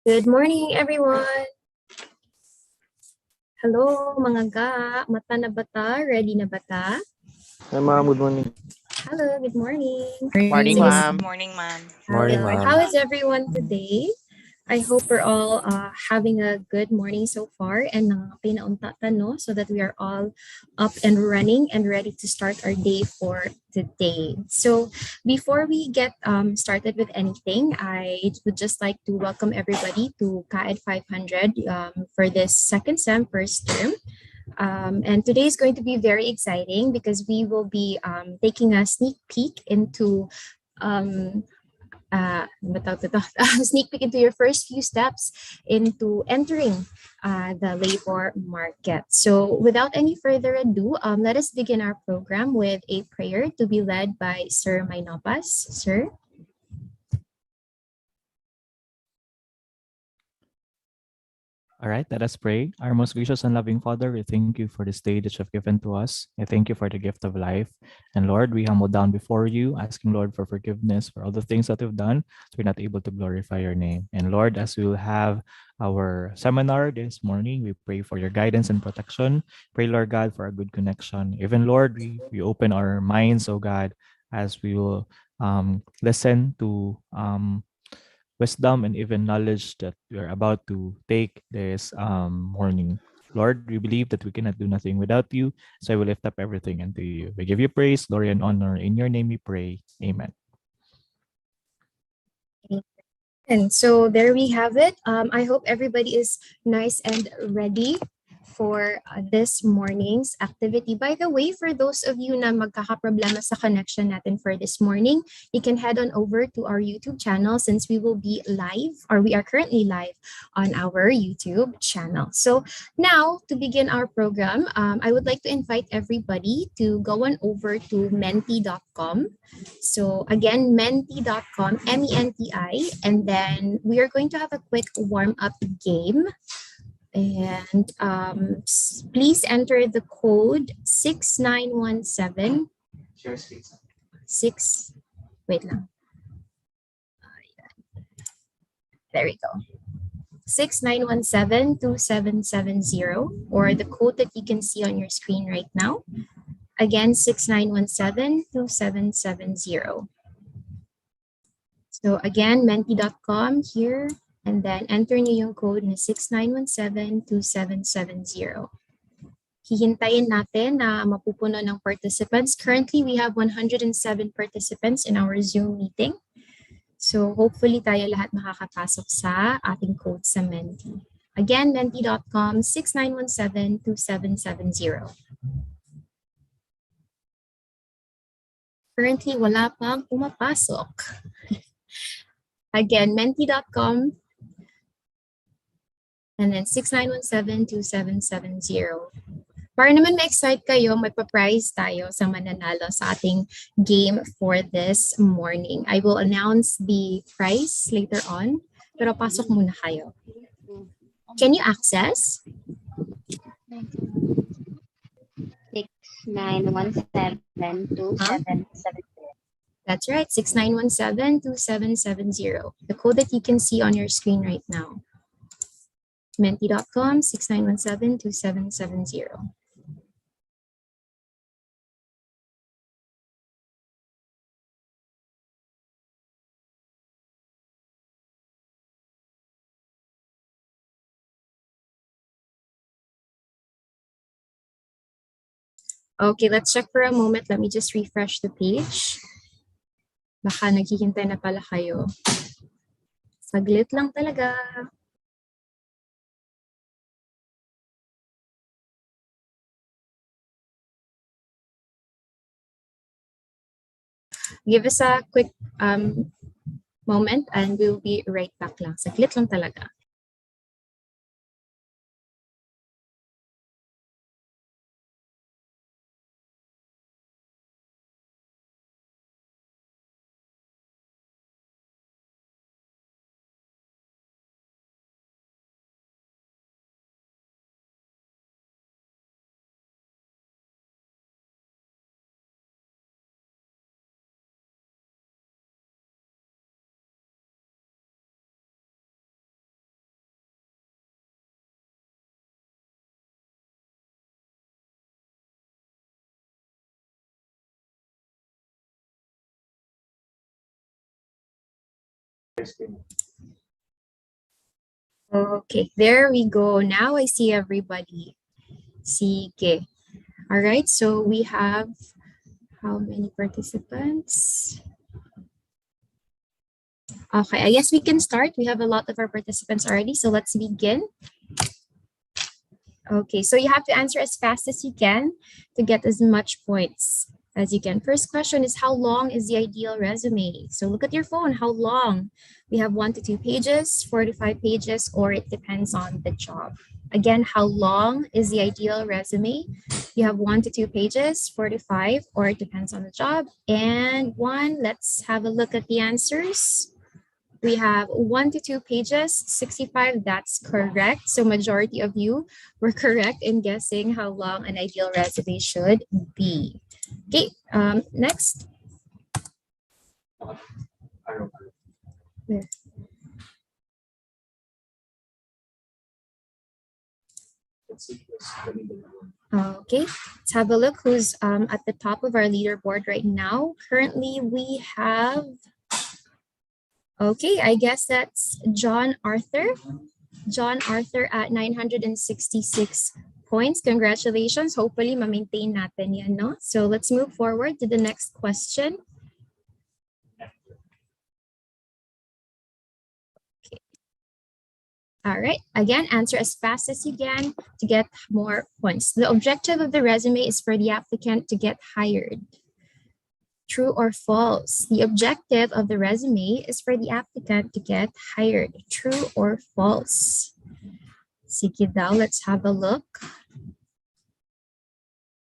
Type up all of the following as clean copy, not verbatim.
Good morning, everyone. Hello, mga ga. Mata na bata? Ready na bata? Hi, ma'am. Good morning. Hello, good morning. Morning, So, ma'am. Morning, ma'am. Morning, Hello. ma'am. How is everyone today? I hope we're all having a good morning so far and pinaunta no, so that we are all up and running and ready to start our day for today. So before we get started with anything, I would just like to welcome everybody to CAED 500 for this second sem first term. And today is going to be very exciting because we will be taking a sneak peek into sneak peek into your first few steps into entering the labor market. So without any further ado, let us begin our program with a prayer to be led by Sir Mainopas. Sir. All right, let us pray. Our most gracious and loving Father, we thank you for this day that you have given to us. I thank you for the gift of life. And Lord, we humble down before you, asking, Lord, for forgiveness for all the things that we've done, so we're not able to glorify your name. And Lord, as we will have our seminar this morning, we pray for your guidance and protection. Pray, Lord God, for a good connection. Even, Lord, we open our minds, oh God, as we will listen to wisdom and even knowledge that we are about to take this morning. Lord, we believe that we cannot do nothing without you, so I will lift up everything unto you. We give you praise, glory, and honor. In your name we pray. Amen. And so there we have it. I hope everybody is nice and ready for this morning's activity. By the way, for those of you na magkakaproblema sa connection natin for this morning, you can head on over to our YouTube channel since we will be live, or we are currently live on our YouTube channel. So now, to begin our program, I would like to invite everybody to go on over to menti.com. So again, menti.com, MENTI, and then we are going to have a quick warm-up game. And please enter the code 6917. Wait lang. There we go. 6917-2770, or the code that you can see on your screen right now. Again, 6917-2770. So again, menti.com here. And then enter niyo yung code na 6917-2770. Hihintayin natin na mapupuno ng participants. Currently, we have 107 participants in our Zoom meeting. So hopefully tayo lahat makakapasok sa ating code sa Menti. Again, menti.com, 6917-2770. Currently, wala pang pumapasok. Again, menti.com, and then 6917-2770. Para naman ma-excite kayo, may pa-prize tayo sa mananalo sa ating game for this morning. I will announce the prize later on, pero pasok muna kayo. Can you access? 6917-2770. That's right, 6917-2770. The code that you can see on your screen right now. Menti.com, 6917-2770. Okay, let's check for a moment. Let me just refresh the page. Baka naghihintay na pala kayo. Saglit lang talaga. Give us a quick moment and we'll be right back lang. Saglit lang talaga. Okay, there we go. Now I see everybody. Sige. All right, so we have how many participants? Okay, I guess we can start. We have a lot of our participants already, so let's begin. Okay, so you have to answer as fast as you can to get as much points as you can. First question is, how long is the ideal resume? So look at your phone, how long? We have 1 to 2 pages, 4 to 5 pages, or it depends on the job. Again, how long is the ideal resume? You have 1 to 2 pages, 4 to 5, or it depends on the job. And 1, let's have a look at the answers. We have 1 to 2 pages, 65, that's correct. So majority of you were correct in guessing how long an ideal resume should be. Okay, next. Where? Okay, let's have a look who's at the top of our leaderboard right now. Currently, we have, okay, I guess that's John Arthur. John Arthur at 966 points. Congratulations. Hopefully, ma-maintain natin yan, no? So let's move forward to the next question. Okay. All right. Again, answer as fast as you can to get more points. The objective of the resume is for the applicant to get hired. True or false? The objective of the resume is for the applicant to get hired. True or false? Sige daw, let's have a look.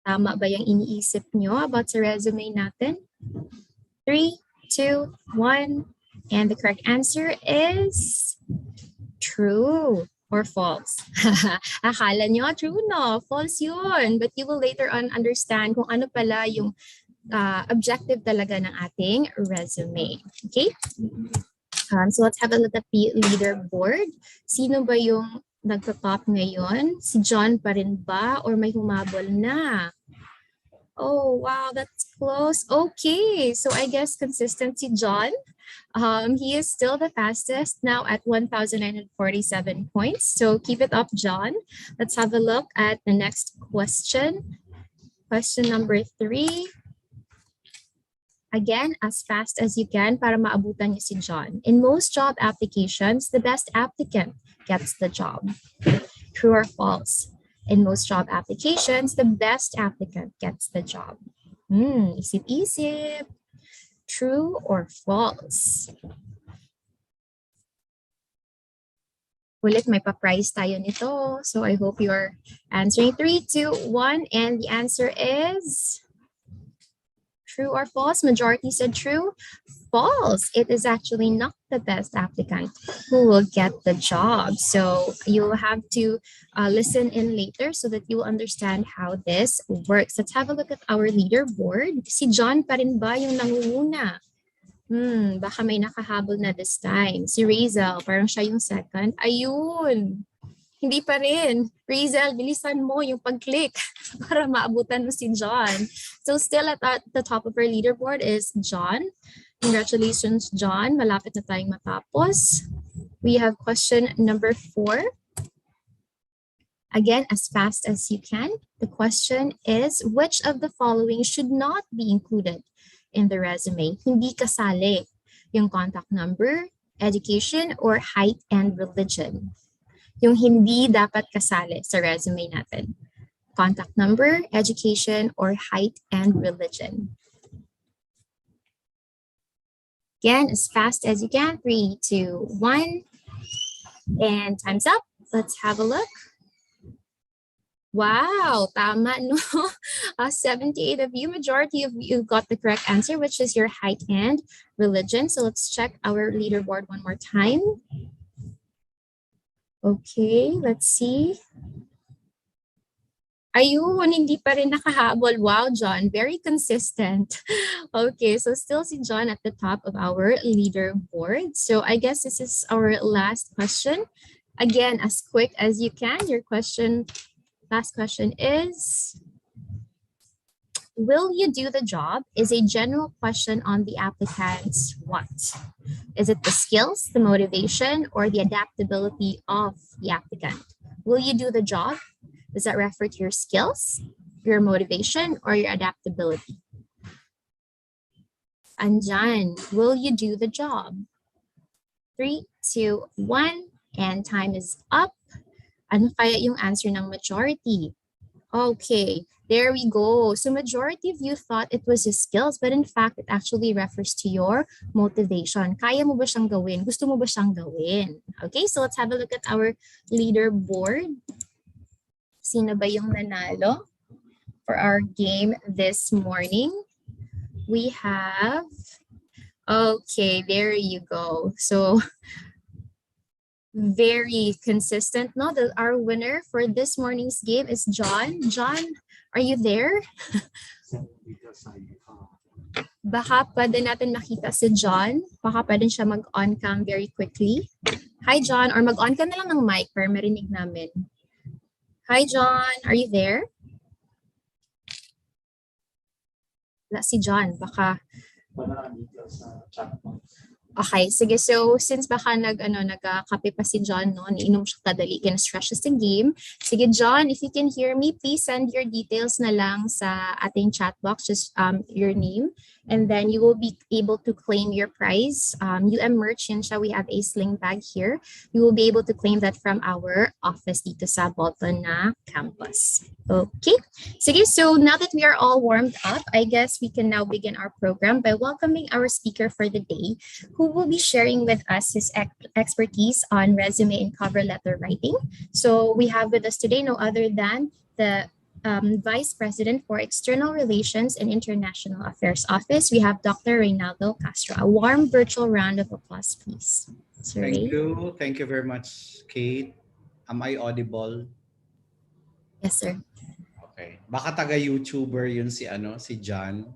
Tama ba yung iniisip nyo about sa resume natin? 3, 2, 1. And the correct answer is true or false. Akala nyo, true no? False yun. But you will later on understand kung ano pala yung objective talaga ng ating resume. Okay? So let's have a look at the leaderboard. Sino ba yung nagpa-top ngayon? Si John pa rin ba? Or may humabol na? Oh, wow, that's close. Okay, so I guess consistency, John. He is still the fastest now at 1,947 points. So keep it up, John. Let's have a look at the next question. Question number 3. Again, as fast as you can para maabutan niyo si John. In most job applications, the best applicant gets the job. True or false? In most job applications, the best applicant gets the job. Isip-isip. True or false? Ulit, may pa-prize tayo nito. So I hope you're answering 3, 2, 1. And the answer is true or false? Majority said true. False. It is actually not the best applicant who will get the job. So you'll have to listen in later so that you will understand how this works. Let's have a look at our leaderboard. Si John pa rin ba yung nangunguna? Baka may nakahabol na this time. Si Razel, parang siya yung second. Ayun. Hindi pa rin. Razel, bilisan mo yung pag-click para maabutan mo si John. So still at the top of our leaderboard is John. Congratulations, John. Malapit na tayong matapos. We have question number 4. Again, as fast as you can. The question is, which of the following should not be included in the resume? Hindi kasali yung contact number, education, or height and religion. Yung hindi dapat kasali sa resume natin. Contact number, education, or height and religion. Again, as fast as you can. 3, 2, 1. And time's up. Let's have a look. Wow, tama no. 78 of you, majority of you got the correct answer, which is your height and religion. So let's check our leaderboard one more time. Okay, let's see. Ayun, hindi pa rin nakahabol. Wow, John, very consistent. Okay, so still si John at the top of our leaderboard. So I guess this is our last question. Again, as quick as you can. Your question, last question is, will you do the job? Is a general question on the applicant's what? Is it the skills, the motivation, or the adaptability of the applicant? Will you do the job? Does that refer to your skills, your motivation, or your adaptability? Anjan, will you do the job? 3, 2, 1, and time is up. Ano kaya yung answer ng majority? Okay, there we go. So majority of you thought it was your skills, but in fact, it actually refers to your motivation. Kaya mo ba siyang gawin? Gusto mo ba siyang gawin? Okay, so let's have a look at our leaderboard. Sino ba yung nanalo for our game this morning? We have, okay, there you go. So very consistent. No, our winner for this morning's game is John. John, are you there? Baka pwede natin makita si John. Baka pwede siya mag-on cam very quickly. Hi, John. Or mag-on ka na lang ng mic para marinig namin. Hi, John. Are you there? Wala si John. Baka. Okay, sige. So, since baka nagkape pa si John, no, niinom siya kadali, kina-stress siya sa game. Sige, John, if you can hear me, please send your details na lang sa ating chat box, just your name. And then you will be able to claim your prize. UM merch yun siya. We have a sling bag here. You will be able to claim that from our office dito sa Bolton na campus. Okay. Sige, so now that we are all warmed up, I guess we can now begin our program by welcoming our speaker for the day, who will be sharing with us his expertise on resume and cover letter writing. So we have with us today no other than the Vice President for External Relations and International Affairs Office. We have Dr. Reynaldo Castro. A warm virtual round of applause, please. Sir Thank Ray. you. Thank you very much, Kate. Am I audible? Yes, sir. Okay. Baka taga-YouTuber yun si John.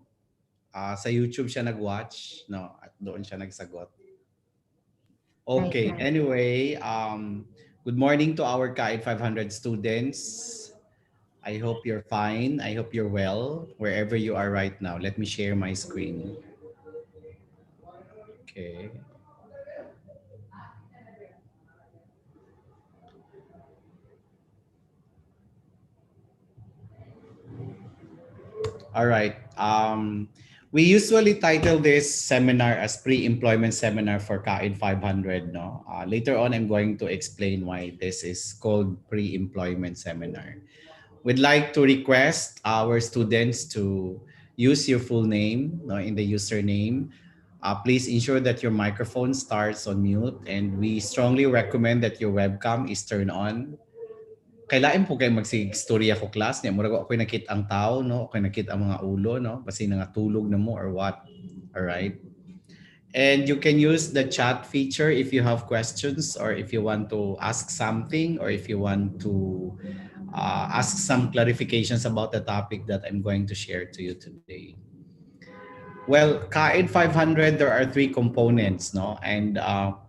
Sa YouTube siya nag-watch, no? At doon siya nagsagot. Okay. Right. Anyway, good morning to our KAID 500 students. I hope you're fine. I hope you're well wherever you are right now. Let me share my screen. Okay. All right. We usually title this seminar as pre-employment seminar for KAID 500. No. Later on, I'm going to explain why this is called pre-employment seminar. We'd like to request our students to use your full name, no, in the username. Please ensure that your microphone starts on mute, and we strongly recommend that your webcam is turned on. Kailain po kayo magsig-storya ko class niya. Murag ako'y nakita ang tao, no? Ako'y nakita ang mga ulo, no? Basi nangatulog na mo or what. All right. And you can use the chat feature if you have questions or if you want to ask something or if you want to ask some clarifications about the topic that I'm going to share to you today. Well, KAID 500, there are 3 components, no? And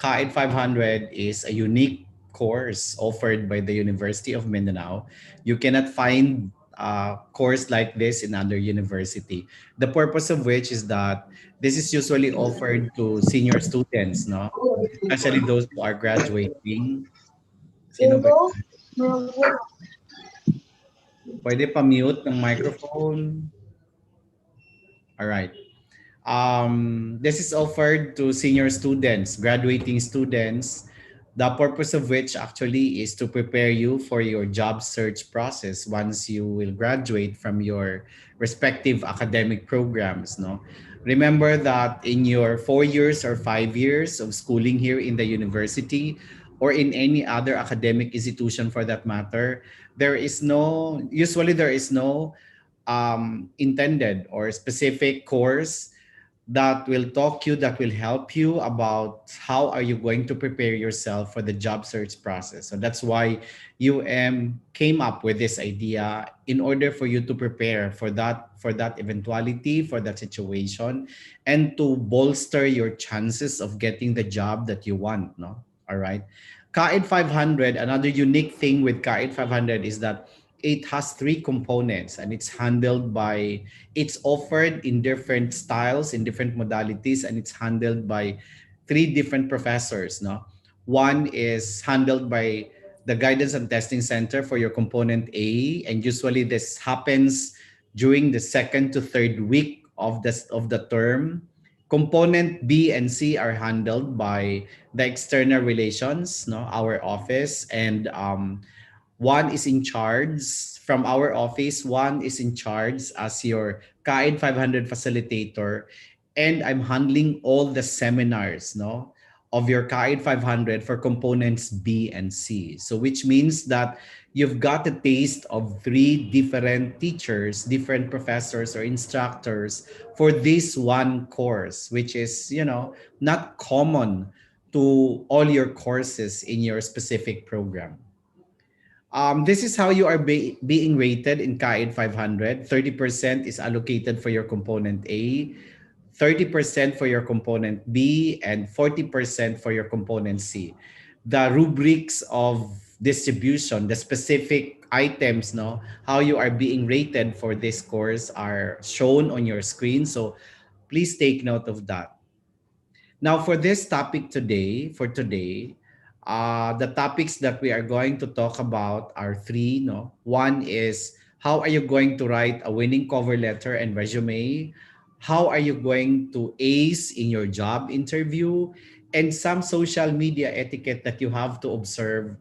KAID 500 is a unique course offered by the University of Mindanao. You cannot find a course like this in other university. The purpose of which is that this is usually offered to senior students, no? Especially those who are graduating. Sino ba? Pwede pa-mute ng microphone. All right. This is offered to senior students, graduating students, the purpose of which actually is to prepare you for your job search process once you will graduate from your respective academic programs. No, remember that in your 4 years or 5 years of schooling here in the university or in any other academic institution for that matter, there is no intended or specific course that will help you about how are you going to prepare yourself for the job search process. So that's why UM came up with this idea in order for you to prepare for that eventuality, for that situation, and to bolster your chances of getting the job that you want. No, all right. Kaid 500. Another unique thing with Kaid 500 is that it has three components and it's offered in different styles, in different modalities, and it's handled by three different professors. No, one is handled by the Guidance and Testing Center for your component A, and usually this happens during the second to third week of the term. Component B and C are handled by the external relations, no, our office, and one is in charge from our office. One is in charge as your KAID 500 facilitator. And I'm handling all the seminars, no, of your KAID 500 for components B and C. So which means that you've got a taste of three different teachers, different professors or instructors for this one course, which is, not common to all your courses in your specific program. This is how you are being rated in KAID 500. 30% is allocated for your component A, 30% for your component B, and 40% for your component C. The rubrics of distribution, the specific items, no, how you are being rated for this course are shown on your screen. So please take note of that. Now, for this topic today, the topics that we are going to talk about are three. No, one is how are you going to write a winning cover letter and resume? How are you going to ace in your job interview? And some social media etiquette that you have to observe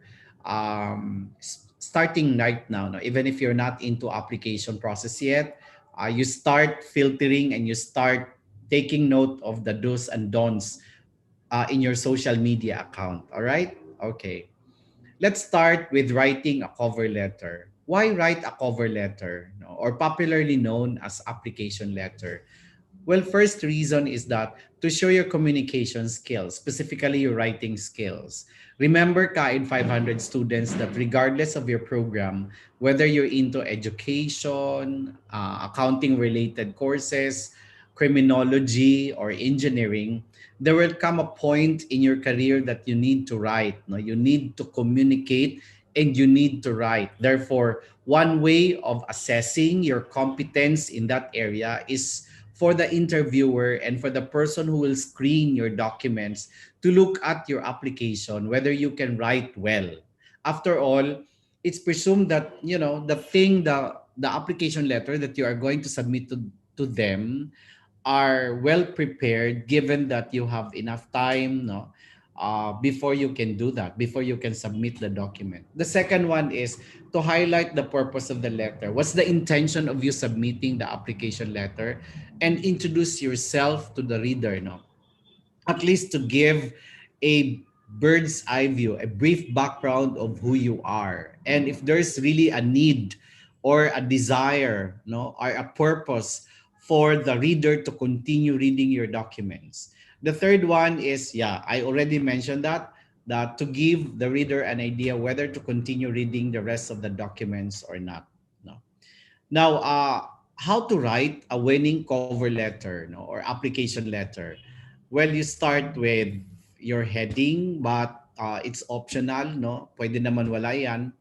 starting right now. No, even if you're not into application process yet, you start filtering and you start taking note of the do's and don'ts in your social media account. All right? Okay. Let's start with writing a cover letter. Why write a cover letter, no? Or popularly known as application letter? Well, first reason is that to show your communication skills, specifically your writing skills. Remember, KAID 500 students, that regardless of your program, whether you're into education, accounting related courses, criminology, or engineering, there will come a point in your career that you need to write. No? You need to communicate and you need to write. Therefore, one way of assessing your competence in that area is for the interviewer and for the person who will screen your documents to look at your application, whether you can write well. After all, it's presumed that, the application letter that you are going to submit to them are well prepared, given that you have enough time, no, before you can do that, before you can submit the document. The second one is to highlight the purpose of the letter. What's the intention of you submitting the application letter? And introduce yourself to the reader, no? At least to give a bird's eye view, a brief background of who you are. And if there's really a need or a desire, no, or a purpose for the reader to continue reading your documents. The third one is, I already mentioned that to give the reader an idea whether to continue reading the rest of the documents or not. No. Now, how to write a winning cover letter, no, or application letter? Well, you start with your heading, but it's optional, no? Pwede naman wala yan.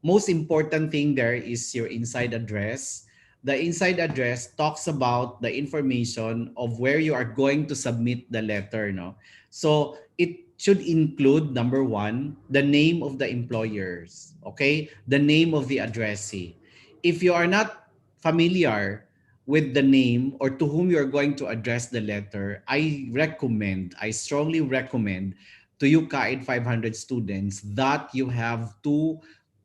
Most important thing there is your inside address. The inside address talks about the information of where you are going to submit the letter, no? So it should include, number one, the name of the employers, okay? The name of the addressee. if you are not familiar with the name or to whom you're going to address the letter, I strongly recommend to you KAID 500 students that you have to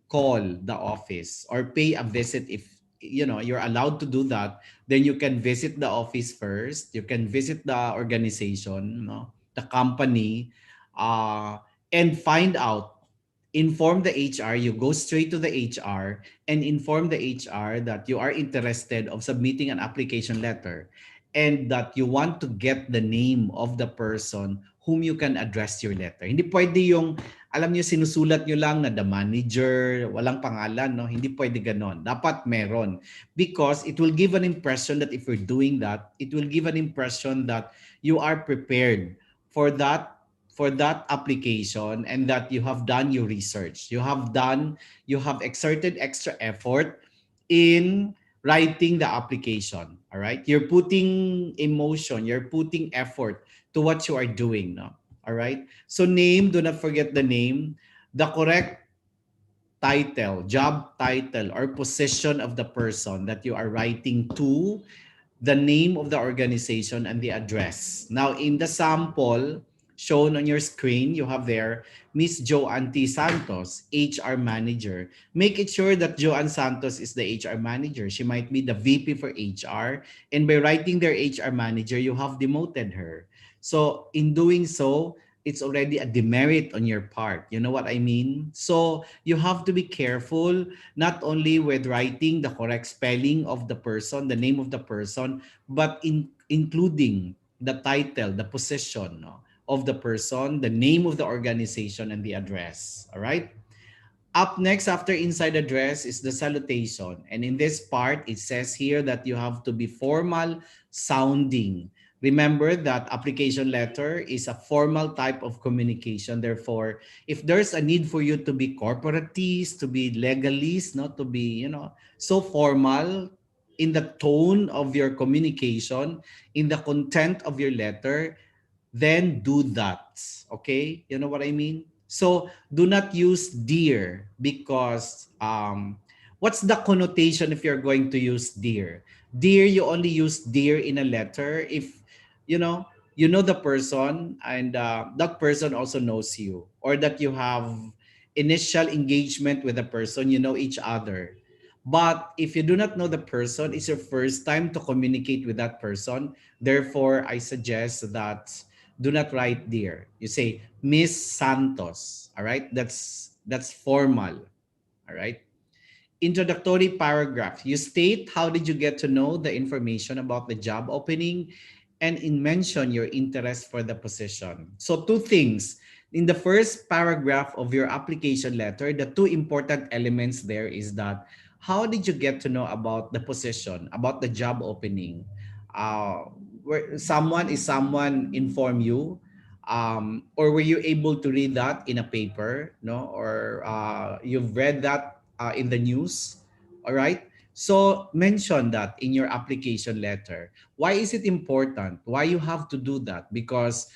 call the office or pay a visit. If you're allowed to do that, then you can visit the office first, you can visit the organization, the company, uh, and find out, inform the HR. You go straight to the HR and inform the HR that you are interested of submitting an application letter and that you want to get the name of the person whom you can address your letter. Hindi pwede yung, alam niyo, sinusulat niyo lang na the manager, walang pangalan, no? Hindi pwede ganon. Dapat meron. Because it will give an impression that if you're doing that, it will give an impression that you are prepared for that application and that you have done your research. You have exerted extra effort in writing the application. All right? You're putting emotion, you're putting effort to what you are doing, no? All right? So name, do not forget the name, the correct title, job title or position of the person that you are writing to, the name of the organization, and the address. Now, in the sample shown on your screen, you have there Miss Joanne T. Santos, HR Manager. Make it sure that Joanne Santos is the HR Manager. She might be the VP for HR. And by writing their HR Manager, you have demoted her. So in doing so, it's already a demerit on your part. You know what I mean? So you have to be careful, not only with writing the correct spelling of the person, the name of the person, but including the title, the position, no, of the person, the name of the organization, and the address. All right? Up next, after inside address, is the salutation. And in this part, it says here that you have to be formal sounding. Remember that application letter is a formal type of communication. Therefore, if there's a need for you to be corporatist, to be legalist, not to be, so formal in the tone of your communication, in the content of your letter, then do that. Okay? You know what I mean? So do not use dear because what's the connotation if you're going to use dear? Dear, you only use dear in a letter if you know the person and that person also knows you, or that you have initial engagement with the person, you know each other. But if you do not know the person, it's your first time to communicate with that person. Therefore, I suggest that do not write dear. You say Miss Santos. All right, that's formal. All right. Introductory paragraph. You state how did you get to know the information about the job opening and mention your interest for the position. So two things. In the first paragraph of your application letter, the two important elements there is that how did you get to know about the position, about the job opening? Where someone inform you, or were you able to read that in a paper, no? Or you've read that in the news, all right? So mention that in your application letter. Why is it important? Why you have to do that? Because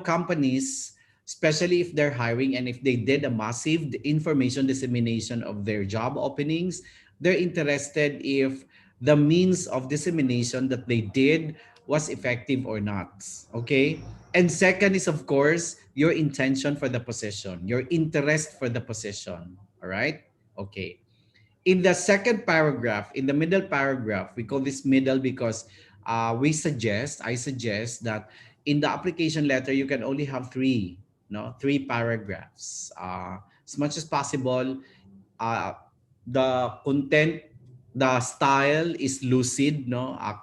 companies, especially if they're hiring and if they did a massive information dissemination of their job openings, they're interested if the means of dissemination that they did was effective or not. Okay? And second is, of course, your intention for the position, your interest for the position. All right? Okay. In the second paragraph, in the middle paragraph, we call this middle because I suggest that in the application letter, you can only have three paragraphs. As much as possible, uh, the content, the style is lucid,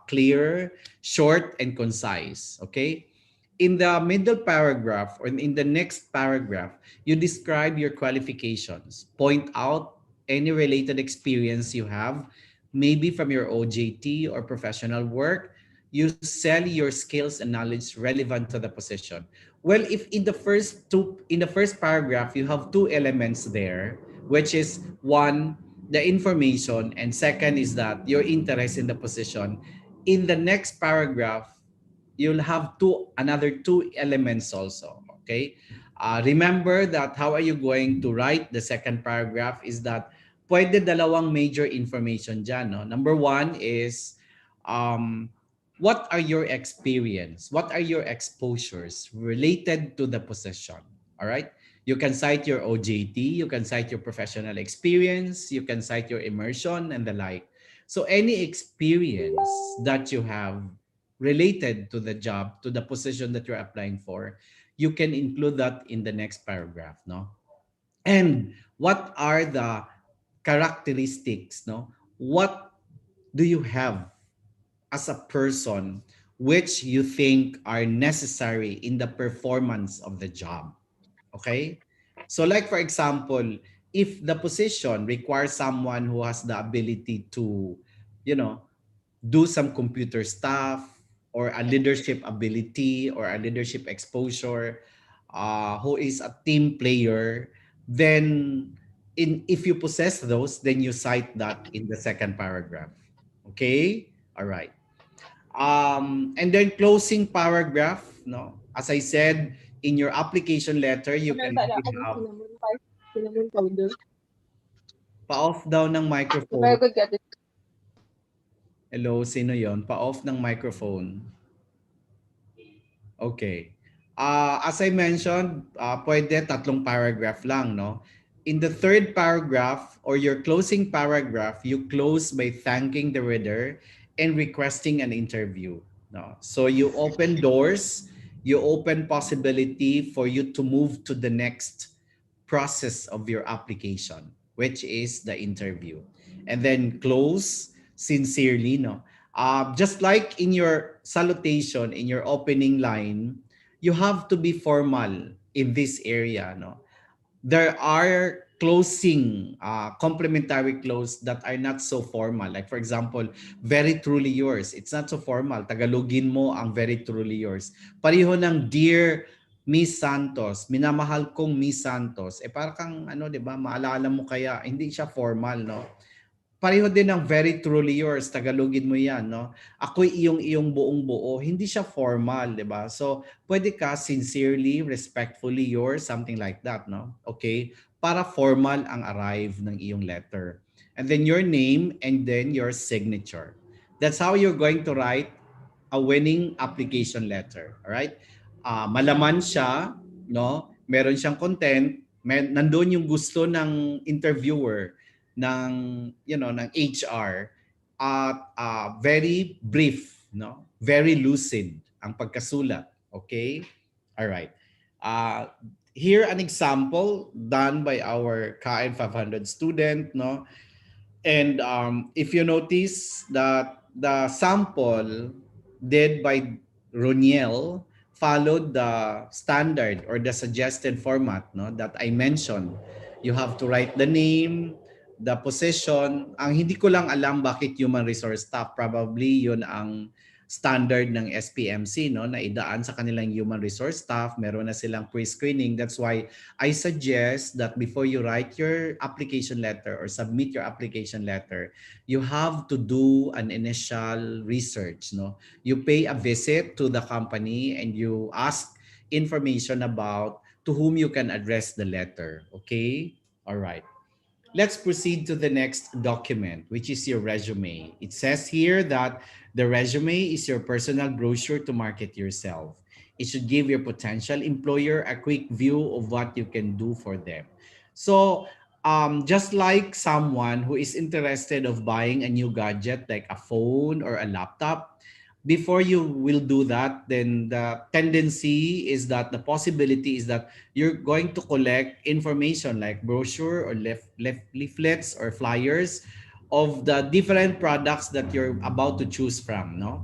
clear, short, and concise. Okay. In the middle paragraph or in the next paragraph, you describe your qualifications. Point out any related experience you have, maybe from your OJT or professional work. You sell your skills and knowledge relevant to the position. Well, if in the first paragraph, you have two elements there, which is one, the information, and second is that your interest in the position. In the next paragraph, you'll have another two elements also. Okay. Remember that how are you going to write the second paragraph is that pwede dalawang major information dyan. No? Number one is, what are your experience? What are your exposures related to the position? All right. You can cite your OJT, you can cite your professional experience, you can cite your immersion and the like. So any experience that you have related to the job, to the position that you're applying for, you can include that in the next paragraph, no? And what are the characteristics, no? What do you have as a person which you think are necessary in the performance of the job? Okay? So like for example, if the position requires someone who has the ability to, you know, do some computer stuff or a leadership ability or a leadership exposure, who is a team player, then if you possess those, then you cite that in the second paragraph. Okay? All right. And then closing paragraph, no? As I said, in your application letter, you can have cinnamon powder. pa-off daw ng microphone. Very good, get it. Hello, sino yon? Pa-off ng microphone. Okay. As I mentioned, pwede tatlong paragraph lang, no? In the third paragraph or your closing paragraph, you close by thanking the reader and requesting an interview, no? So you open doors, you open possibility for you to move to the next process of your application, which is the interview. And then close sincerely, no? Just like in your salutation, in your opening line, you have to be formal in this area, no? There are closing, complementary close that are not so formal. Like for example, very truly yours. It's not so formal. Tagalogin mo ang very truly yours. Pareho ng dear Miss Santos, minamahal kong Miss Santos. Para kang ano, 'di ba? Maalala mo kaya hindi siya formal, no? Pareho din ng very truly yours, Tagalogin mo 'yan, no? Ako'y iyong buong buo. Hindi siya formal, 'di ba? So, pwede ka sincerely, respectfully yours, something like that, no? Okay? Para formal ang arrive ng iyong letter. And then your name and then your signature. That's how you're going to write a winning application letter, all right? Malaman siya, no? Meron siyang content, nandoon yung gusto ng interviewer, ng ng HR, at very brief, no? Very lucid ang pagkasulat, okay? All right. Here an example done by our KN 500 student, no? And if you notice that the sample did by Roniel followed the standard or the suggested format, no, that I mentioned. You have to write the name, the position. Ang hindi ko lang alam bakit human resource staff, probably yun ang standard ng SPMC, no, na idaan sa kanilang human resource staff. Meron na silang pre-screening. That's why I suggest that before you write your application letter or submit your application letter, you have to do an initial research, no. You pay a visit to the company and you ask information about to whom you can address the letter. Okay? All right. Let's proceed to the next document, which is your resume. It says here that the resume is your personal brochure to market yourself. It should give your potential employer a quick view of what you can do for them. So, just like someone who is interested of buying a new gadget like a phone or a laptop, before you will do that, then the tendency is that the possibility is that you're going to collect information like brochure or leaflets or flyers of the different products that you're about to choose from, no?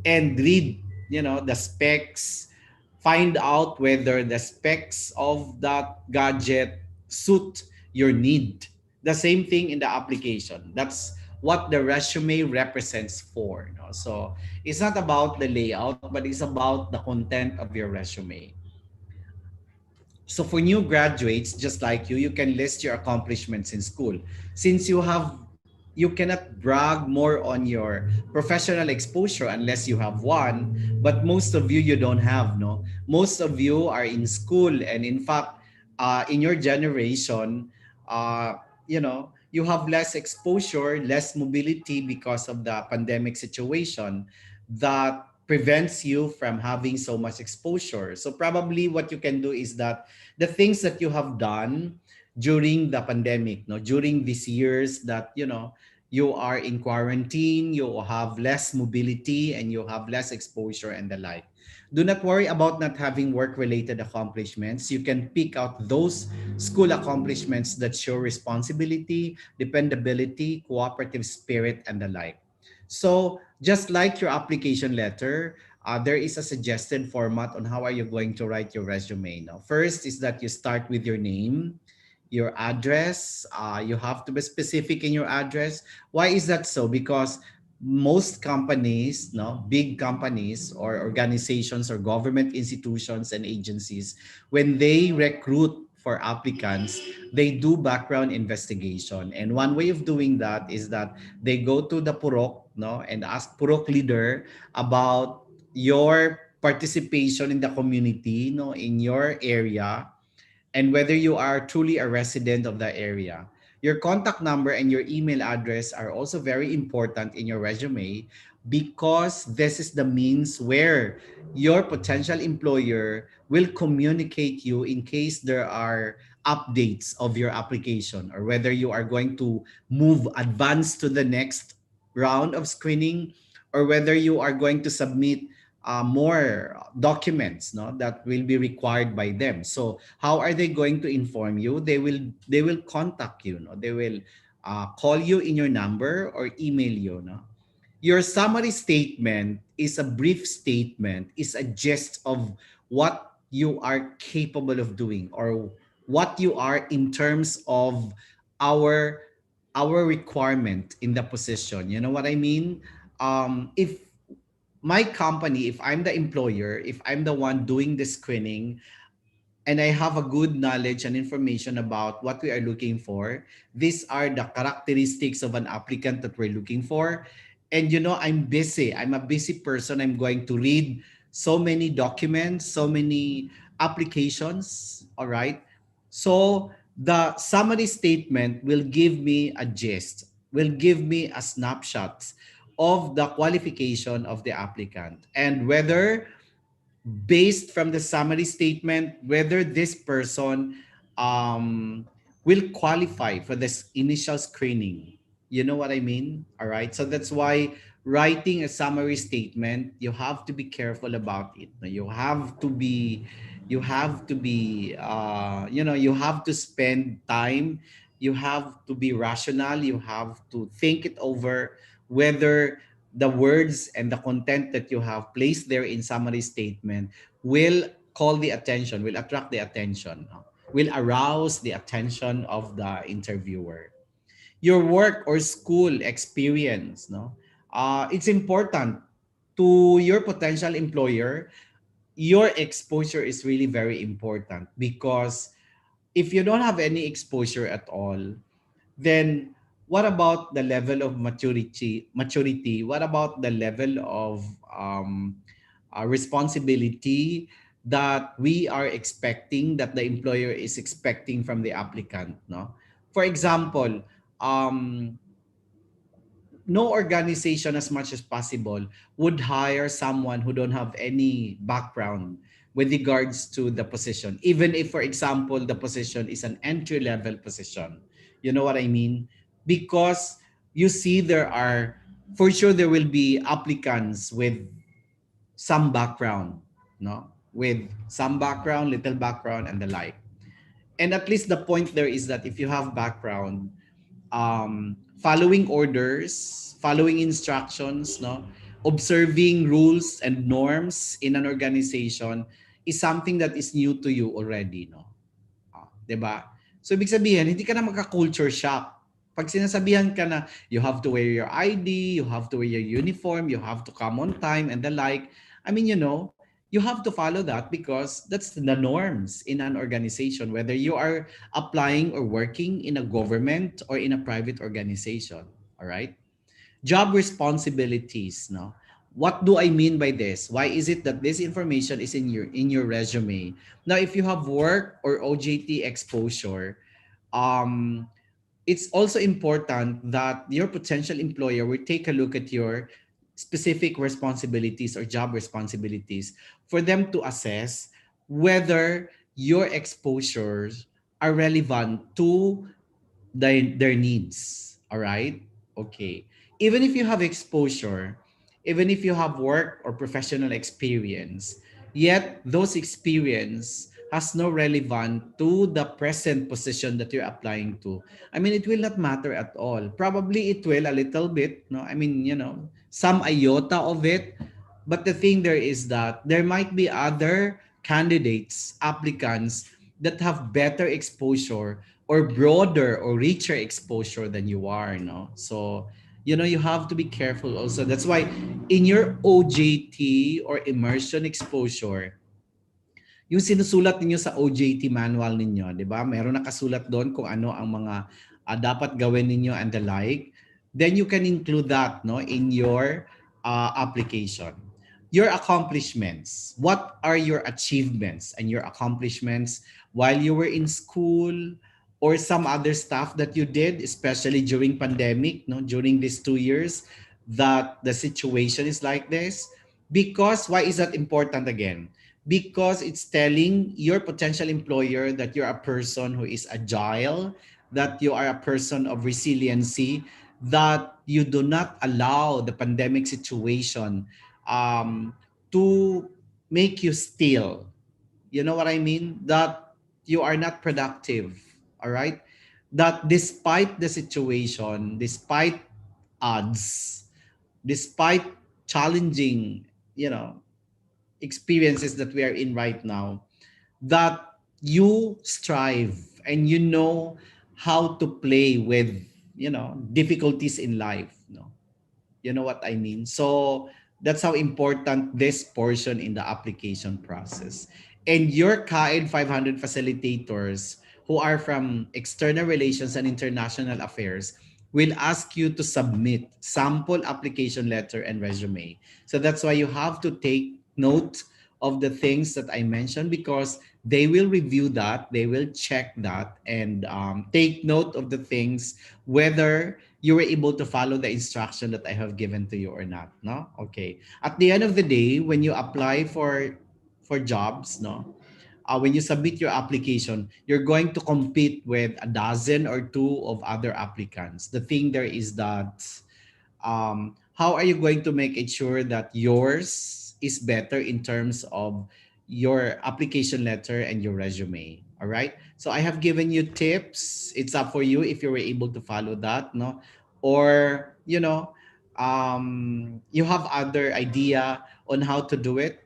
And read, the specs, find out whether the specs of that gadget suit your need. The same thing in the application. That's what the resume represents for. No? So it's not about the layout, but it's about the content of your resume. So for new graduates, just like you can list your accomplishments in school. Since you cannot brag more on your professional exposure unless you have one, but most of you don't have, no? Most of you are in school, and in fact, in your generation, you have less exposure, less mobility because of the pandemic situation that prevents you from having so much exposure. So probably what you can do is that the things that you have done during the pandemic, no, during these years that you are in quarantine, you have less mobility and you have less exposure and the like. Do not worry about not having work-related accomplishments. You can pick out those school accomplishments that show responsibility, dependability, cooperative spirit, and the like. So just like your application letter, there is a suggested format on how are you going to write your resume. Now, first is that you start with your name, your address. You have to be specific in your address. Why is that so? Because most companies, no, big companies or organizations or government institutions and agencies, when they recruit for applicants, they do background investigation. And one way of doing that is that they go to the Purok, no, and ask Purok leader about your participation in the community, no, in your area, and whether you are truly a resident of that area. Your contact number and your email address are also very important in your resume because this is the means where your potential employer will communicate you in case there are updates of your application or whether you are going to advance to the next round of screening or whether you are going to submit more documents, no, that will be required by them. So how are they going to inform you? They will contact you, no, they will call you in your number or email you, no. Your summary statement is a brief statement, is a gist of what you are capable of doing or what you are in terms of our requirement in the position. You know what I mean? If my company, if I'm the employer, if I'm the one doing the screening, and I have a good knowledge and information about what we are looking for, these are the characteristics of an applicant that we're looking for. And I'm busy. I'm a busy person. I'm going to read so many documents, so many applications. All right. So the summary statement will give me a gist, will give me a snapshot of the qualification of the applicant and whether based from the summary statement whether this person um, will qualify for this initial screening. You know what I mean? All right. So that's why writing a summary statement, you have to be careful about it. You have to spend time. You have to be rational. You have to think it over whether the words and the content that you have placed there in summary statement will call the attention, will attract the attention, no? Will arouse the attention of the interviewer. Your work or school experience, no? It's important to your potential employer. Your exposure is really very important because if you don't have any exposure at all, then what about the level of maturity? What about the level of responsibility that we are expecting, that the employer is expecting from the applicant? No, for example, um, no organization as much as possible would hire someone who don't have any background with regards to the position, even if for example the position is an entry level position. You know what I mean? Because you see, there are, for sure there will be applicants with some background, no, with some background, little background, and the like. And at least the point there is that if you have background, following orders, following instructions, no, observing rules and norms in an organization is something that is new to you already, no. 'Di ba? So ibig sabihin, hindi ka na magka-culture shock. Pag sinasabihan ka na you have to wear your ID, you have to wear your uniform, you have to come on time and the like. I mean, you have to follow that because that's the norms in an organization, whether you are applying or working in a government or in a private organization. All right? Job responsibilities, no? What do I mean by this? Why is it that this information is in your resume? Now, if you have work or OJT exposure, um it's also important that your potential employer will take a look at your specific responsibilities or job responsibilities for them to assess whether your exposures are relevant to their needs. All right. Okay. Even if you have exposure, even if you have work or professional experience, yet those experience has no relevant to the present position that you're applying to. I mean, it will not matter at all. Probably it will a little bit, no? I mean, some iota of it. But the thing there is that there might be other candidates, applicants that have better exposure or broader or richer exposure than you are, no? So, you have to be careful also. That's why in your OJT or immersion exposure, yung sinusulat ninyo sa OJT manual ninyo, 'di ba? Meron nakasulat doon kung ano ang mga dapat gawin ninyo and the like. Then you can include that, no, in your application. Your accomplishments. What are your achievements and your accomplishments while you were in school or some other stuff that you did, especially during pandemic, no, during these 2 years that the situation is like this? Because why is that important again? Because it's telling your potential employer that you're a person who is agile, that you are a person of resiliency, that you do not allow the pandemic situation to make you still. You know what I mean? That you are not productive, all right? That despite the situation, despite odds, despite challenging, experiences that we are in right now, that you strive and you know how to play with difficulties in life, no? You know what I mean? So that's how important this portion in the application process. And your KAED 500 facilitators who are from external relations and international affairs will ask you to submit sample application letter and resume. So that's why you have to take note of the things that I mentioned, because they will review that, they will check that, and take note of the things whether you were able to follow the instruction that I have given to you or not. No? Okay. At the end of the day, when you apply for jobs, no, when you submit your application, you're going to compete with a dozen or two of other applicants. The thing there is that how are you going to make it sure that yours is better in terms of your application letter and your resume? All right. So I have given you tips. It's up for you if you were able to follow that, no? Or you have other idea on how to do it.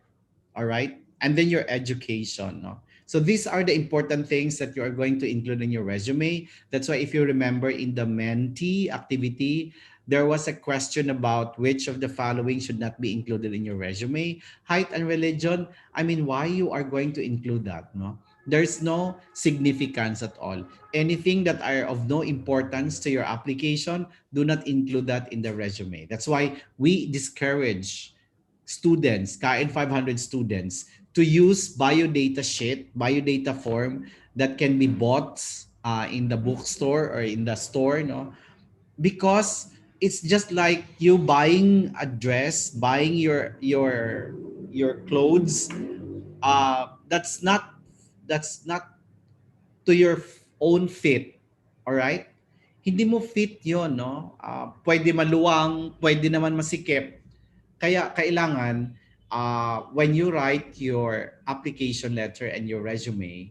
All right, and then your education, no? So these are the important things that you are going to include in your resume. That's why if you remember in the mentee activity, there was a question about which of the following should not be included in your resume. Height and religion. I mean, why you are going to include that, no? There's no significance at all. Anything that are of no importance to your application, do not include that in the resume. That's why we discourage students, KAED 500 students, to use biodata sheet, biodata form that can be bought in the bookstore or in the store, no? Because it's just like you buying a dress, buying your clothes. That's not to your own fit. All right? Hindi mo fit 'yon, no? Pwede maluwang, pwede naman masikip. Kaya kailangan when you write your application letter and your resume,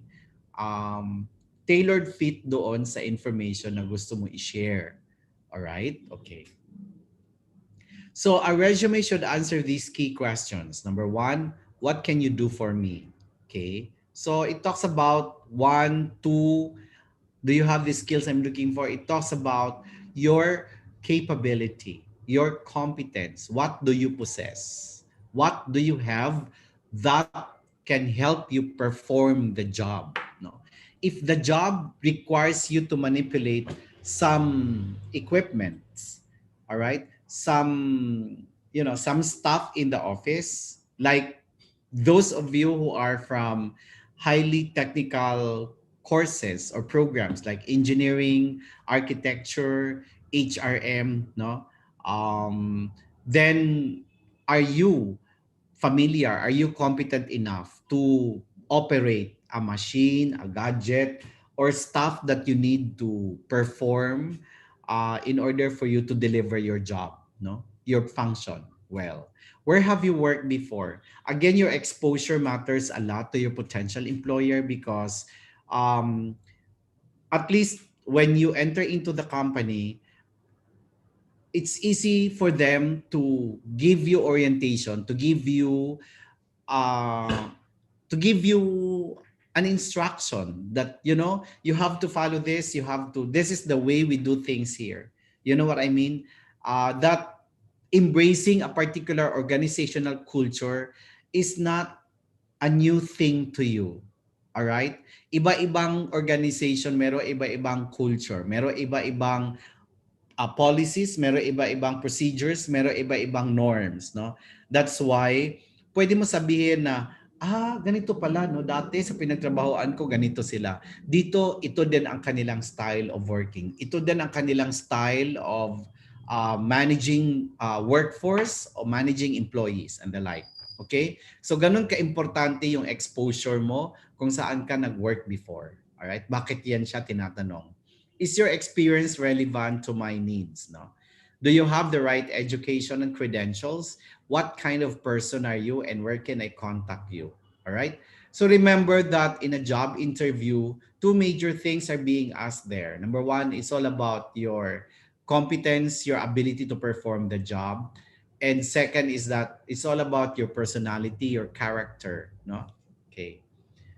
tailored fit doon sa information na gusto mo i-share. Alright? Okay. So a resume should answer these key questions. Number one, what can you do for me? Okay. So it talks about one, two, do you have the skills I'm looking for? It talks about your capability, your competence. What do you possess? What do you have that can help you perform the job? No. If the job requires you to manipulate some equipment, all right, some stuff in the office, like those of you who are from highly technical courses or programs like engineering, architecture, HRM, no? Then are you familiar? Are you competent enough to operate a machine, a gadget, or stuff that you need to perform in order for you to deliver your job, no? Your function well? Where have you worked before? Again, your exposure matters a lot to your potential employer because um, at least when you enter into the company, it's easy for them to give you orientation, uh, to give you an instruction that you have to follow this. This is the way we do things here. You know what I mean? That embracing a particular organizational culture is not a new thing to you. All right? Iba-ibang organization, meron iba-ibang culture, meron iba-ibang policies, meron iba-ibang procedures, meron iba-ibang norms, no? That's why pwede mo sabihin na ganito pala, no? Dati sa pinagtrabahoan ko ganito sila. Dito ito din ang kanilang style of working. Ito din ang kanilang style of managing workforce o managing employees and the like. Okay? So ganun ka-importante yung exposure mo kung saan ka nag-work before. All right? Bakit yan siya tinatanong? Is your experience relevant to my needs? No? Do you have the right education and credentials? What kind of person are you and where can I contact you? All right. So remember that in a job interview, two major things are being asked there. Number one is all about your competence, your ability to perform the job. And second is that it's all about your personality, your character. No? Okay.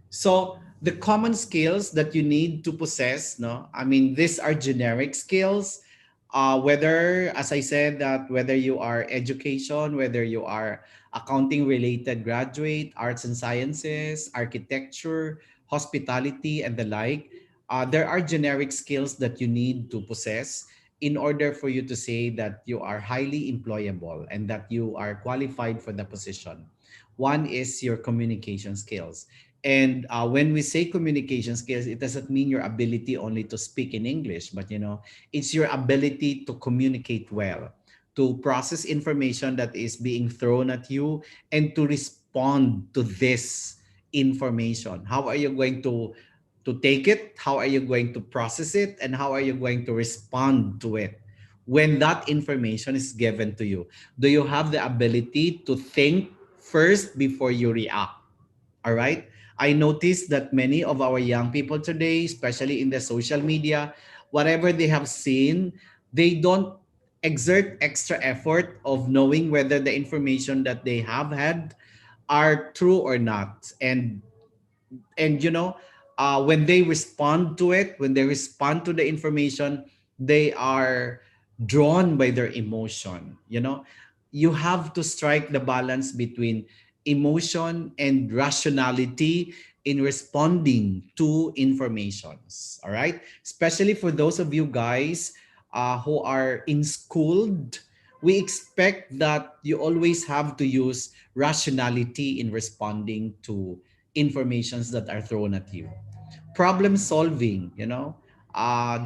So the common skills that you need to possess, no? I mean, these are generic skills. Whether, as I said, that whether you are education, whether you are accounting related graduate, arts and sciences, architecture, hospitality, and the like, there are generic skills that you need to possess in order for you to say that you are highly employable and that you are qualified for the position. One is your communication skills. And when we say communication skills, it doesn't mean your ability only to speak in English, but it's your ability to communicate well, to process information that is being thrown at you, and to respond to this information. How are you going to take it? How are you going to process it? And how are you going to respond to it when that information is given to you? Do you have the ability to think first before you react? All right. I noticed that many of our young people today, especially in the social media, whatever they have seen, they don't exert extra effort of knowing whether the information that they have had are true or not. And when they respond to it, when they respond to the information, they are drawn by their emotion. You have to strike the balance between emotion and rationality in responding to informations. All right, especially for those of you guys who are in schooled, we expect that you always have to use rationality in responding to informations that are thrown at you. Problem solving,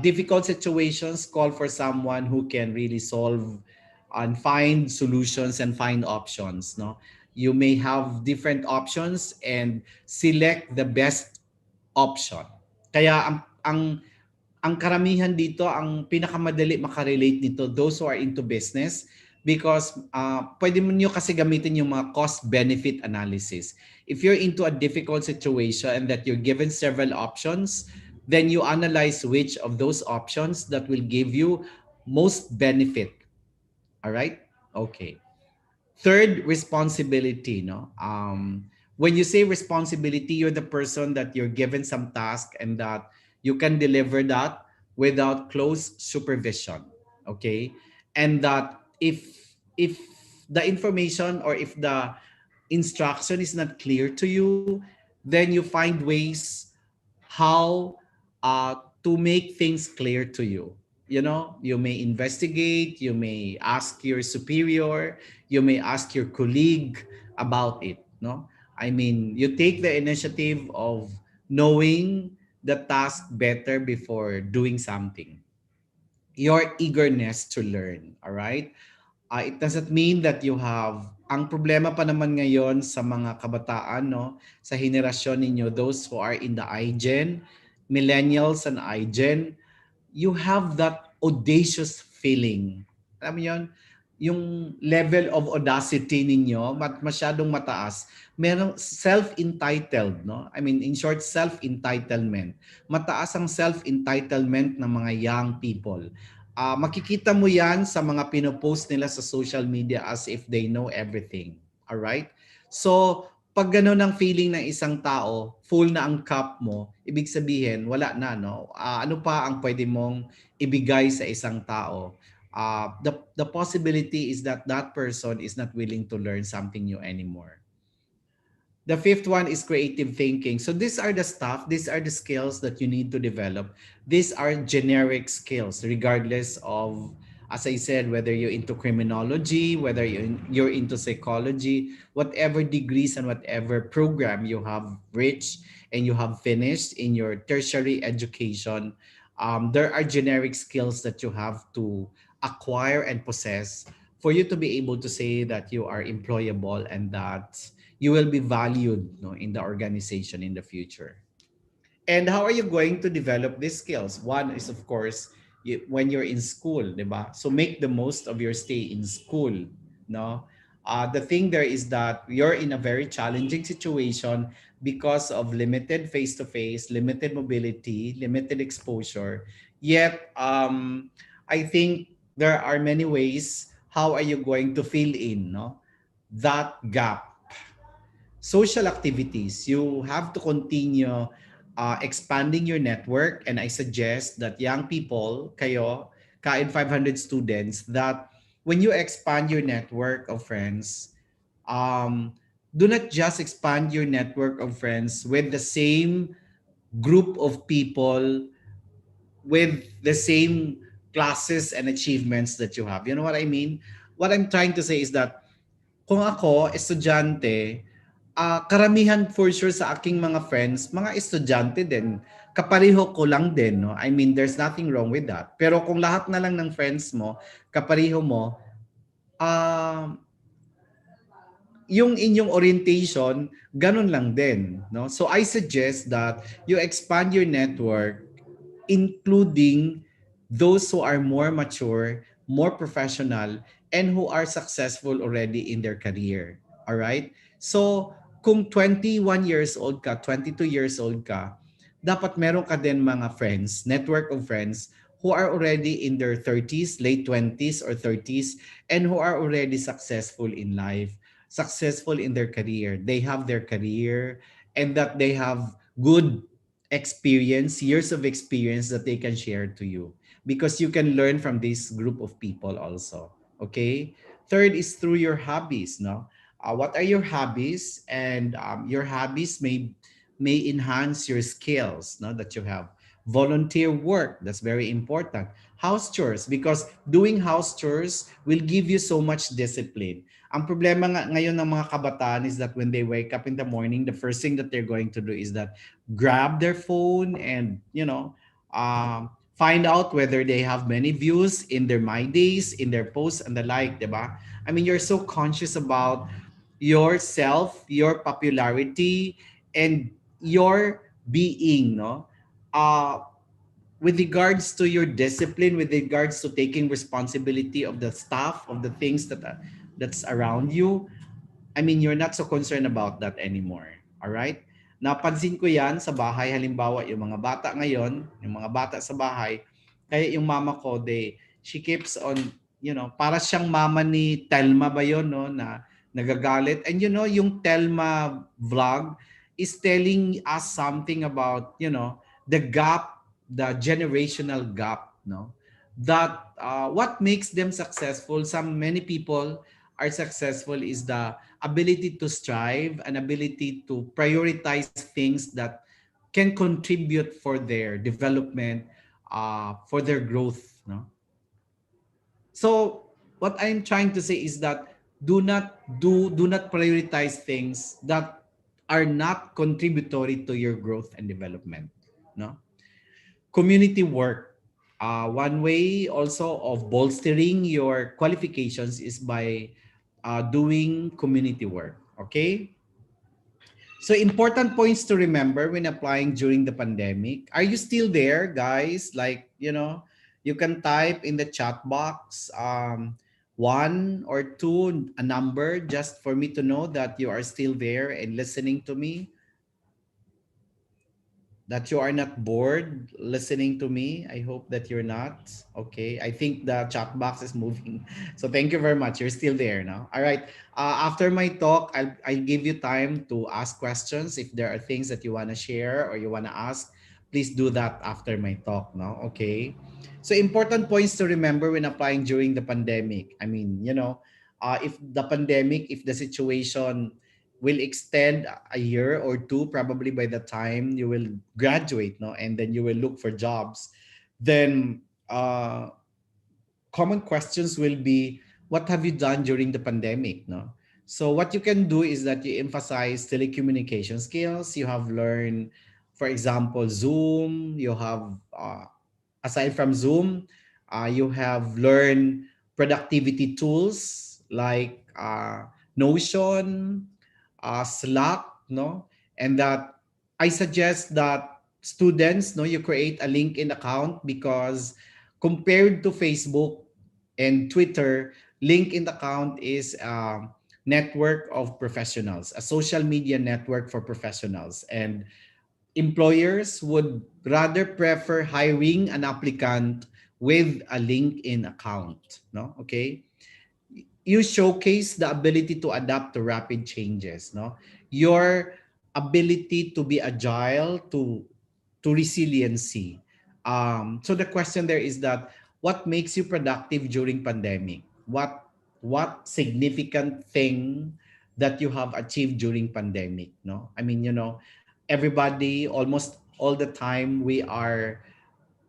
difficult situations call for someone who can really solve and find solutions and find options. No, you may have different options and select the best option. Kaya ang karamihan dito, ang pinakamadali makarelate nito, those who are into business, because pwede mo nyo kasi gamitin yung mga cost-benefit analysis. If you're into a difficult situation and that you're given several options, then you analyze which of those options that will give you most benefit. All right? Okay. Third, responsibility. No, when you say responsibility, you're the person that you're given some task and that you can deliver that without close supervision. Okay, and that if the information or if the instruction is not clear to you, then you find ways how to make things clear to you. You may investigate, you may ask your superior, you may ask your colleague about it. No, I mean, you take the initiative of knowing the task better before doing something. Your eagerness to learn, all right? It doesn't mean that you have, ang problema pa naman ngayon sa mga kabataan, no, sa henerasyon ninyo, those who are in the iGen, millennials and iGen, you have that audacious feeling. Alam mo yun? Yung level of audacity ninyo, masyadong mataas. Merong self-entitled, no? I mean, in short, self-entitlement. Mataas ang self-entitlement ng mga young people. Makikita mo yan sa mga pinopost nila sa social media as if they know everything. Alright? So, pag gano'n ang feeling ng isang tao, full na ang cup mo, ibig sabihin, wala na, no? Ano pa ang pwede mong ibigay sa isang tao? The possibility is that that person is not willing to learn something new anymore. The fifth one is creative thinking. So these are the stuff, these are the skills that you need to develop. These are generic skills, regardless of, as I said, whether you're into criminology, whether you're into psychology, whatever degrees and whatever program you have reached and you have finished in your tertiary education, there are generic skills that you have to acquire and possess for you to be able to say that you are employable and that you will be valued, no, in the organization in the future. And how are you going to develop these skills? One is, of course, when you're in school, diba? So make the most of your stay in school, no? The thing there is that you're in a very challenging situation because of limited face-to-face, limited mobility, limited exposure. Yet, I think there are many ways how are you going to fill in, no, that gap. Social activities, you have to continue expanding your network, and I suggest that young people, kayo, Kain 500 students, that when you expand your network of friends, do not just expand your network of friends with the same group of people with the same classes and achievements that you have. You know what I mean? What I'm trying to say is that kung ako, estudyante, karamihan for sure sa aking mga friends, mga estudyante din. Kapareho ko lang din, no? I mean, there's nothing wrong with that. Pero kung lahat na lang ng friends mo, kapareho mo, yung inyong orientation, ganun lang din, no? So I suggest that you expand your network, including those who are more mature, more professional, and who are successful already in their career. All right? So, kung 21 years old ka, 22 years old ka, dapat meron ka din mga friends, network of friends who are already in their 30s, late 20s or 30s, and who are already successful in life, successful in their career. They have their career and that they have good experience, years of experience that they can share to you, because you can learn from this group of people also. Okay. Third is through your hobbies. No, what are your hobbies? And your hobbies may enhance your skills, no, that you have. Volunteer work, that's very important. House chores, because doing house chores will give you so much discipline. Ang problema nga ngayon ng mga kabataan is that when they wake up in the morning, the first thing that they're going to do is that grab their phone and, find out whether they have many views in their My Days, in their posts and the like, diba? I mean, you're so conscious about yourself, your popularity, and your being, no? With regards to your discipline, with regards to taking responsibility of the stuff, of the things that's around you, I mean, you're not so concerned about that anymore. All right? Napansin ko yan sa bahay. Halimbawa, yung mga bata ngayon, yung mga bata sa bahay, kaya yung mama ko, she keeps on, para siyang mama ni Telma ba yun, no, na nagagalit. And yung Telma vlog is telling us something about, the gap, the generational gap, no? That what makes them successful, many people are successful, is the ability to strive, an ability to prioritize things that can contribute for their development, for their growth, no? So what I'm trying to say is that do not prioritize things that are not contributory to your growth and development. no? Community work. One way also of bolstering your qualifications is by doing community work. Okay. So important points to remember when applying during the pandemic. Are you still there, guys? Like, you can type in the chat box one or two, a number, just for me to know that you are still there and listening to me, that you are not bored listening to me. I hope that you're not. Okay. I think the chat box is moving. So thank you very much. You're still there now. All right. After my talk, I'll give you time to ask questions. If there are things that you want to share or you want to ask, please do that after my talk now. Okay. So important points to remember when applying during the pandemic. I mean, if the pandemic, if the situation will extend a year or two, probably by the time you will graduate, no, and then you will look for jobs, then common questions will be, what have you done during the pandemic, no? So what you can do is that you emphasize telecommunication skills. You have learned, for example, Zoom. You have aside from Zoom, you have learned productivity tools like Notion, Slack, no? And that I suggest that students, no, you create a LinkedIn account, because compared to Facebook and Twitter, LinkedIn account is a network of professionals, a social media network for professionals. And employers would rather prefer hiring an applicant with a LinkedIn account, no? Okay? You showcase the ability to adapt to rapid changes, no? Your ability to be agile, to resiliency. So the question there is that, what makes you productive during pandemic? What significant thing that you have achieved during pandemic, no? I mean, everybody, almost all the time, we are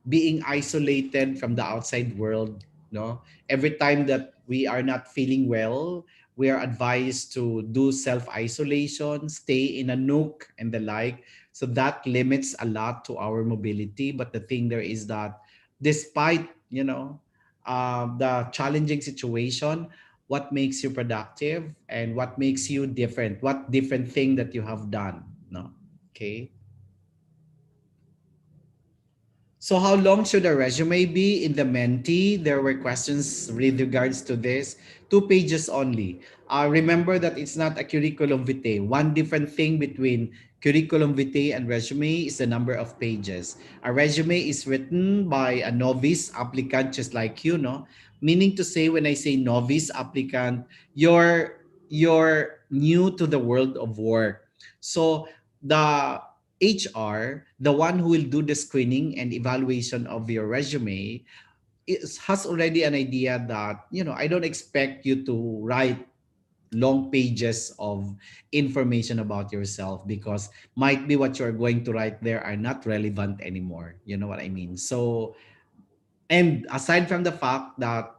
being isolated from the outside world, no? Every time that we are not feeling well, we are advised to do self isolation, stay in a nook and the like. So that limits a lot to our mobility. But the thing there is that, despite the challenging situation, what makes you productive and what makes you different, what different thing that you have done, no? Okay. So how long should a resume be in the Menti? There were questions with regards to this. 2 pages only. Remember that it's not a curriculum vitae. One different thing between curriculum vitae and resume is the number of pages. A resume is written by a novice applicant just like you, no? Meaning to say, when I say novice applicant, you're new to the world of work. So the HR, the one who will do the screening and evaluation of your resume, has already an idea that, I don't expect you to write long pages of information about yourself, because might be what you're going to write there are not relevant anymore. You know what I mean? So, and aside from the fact that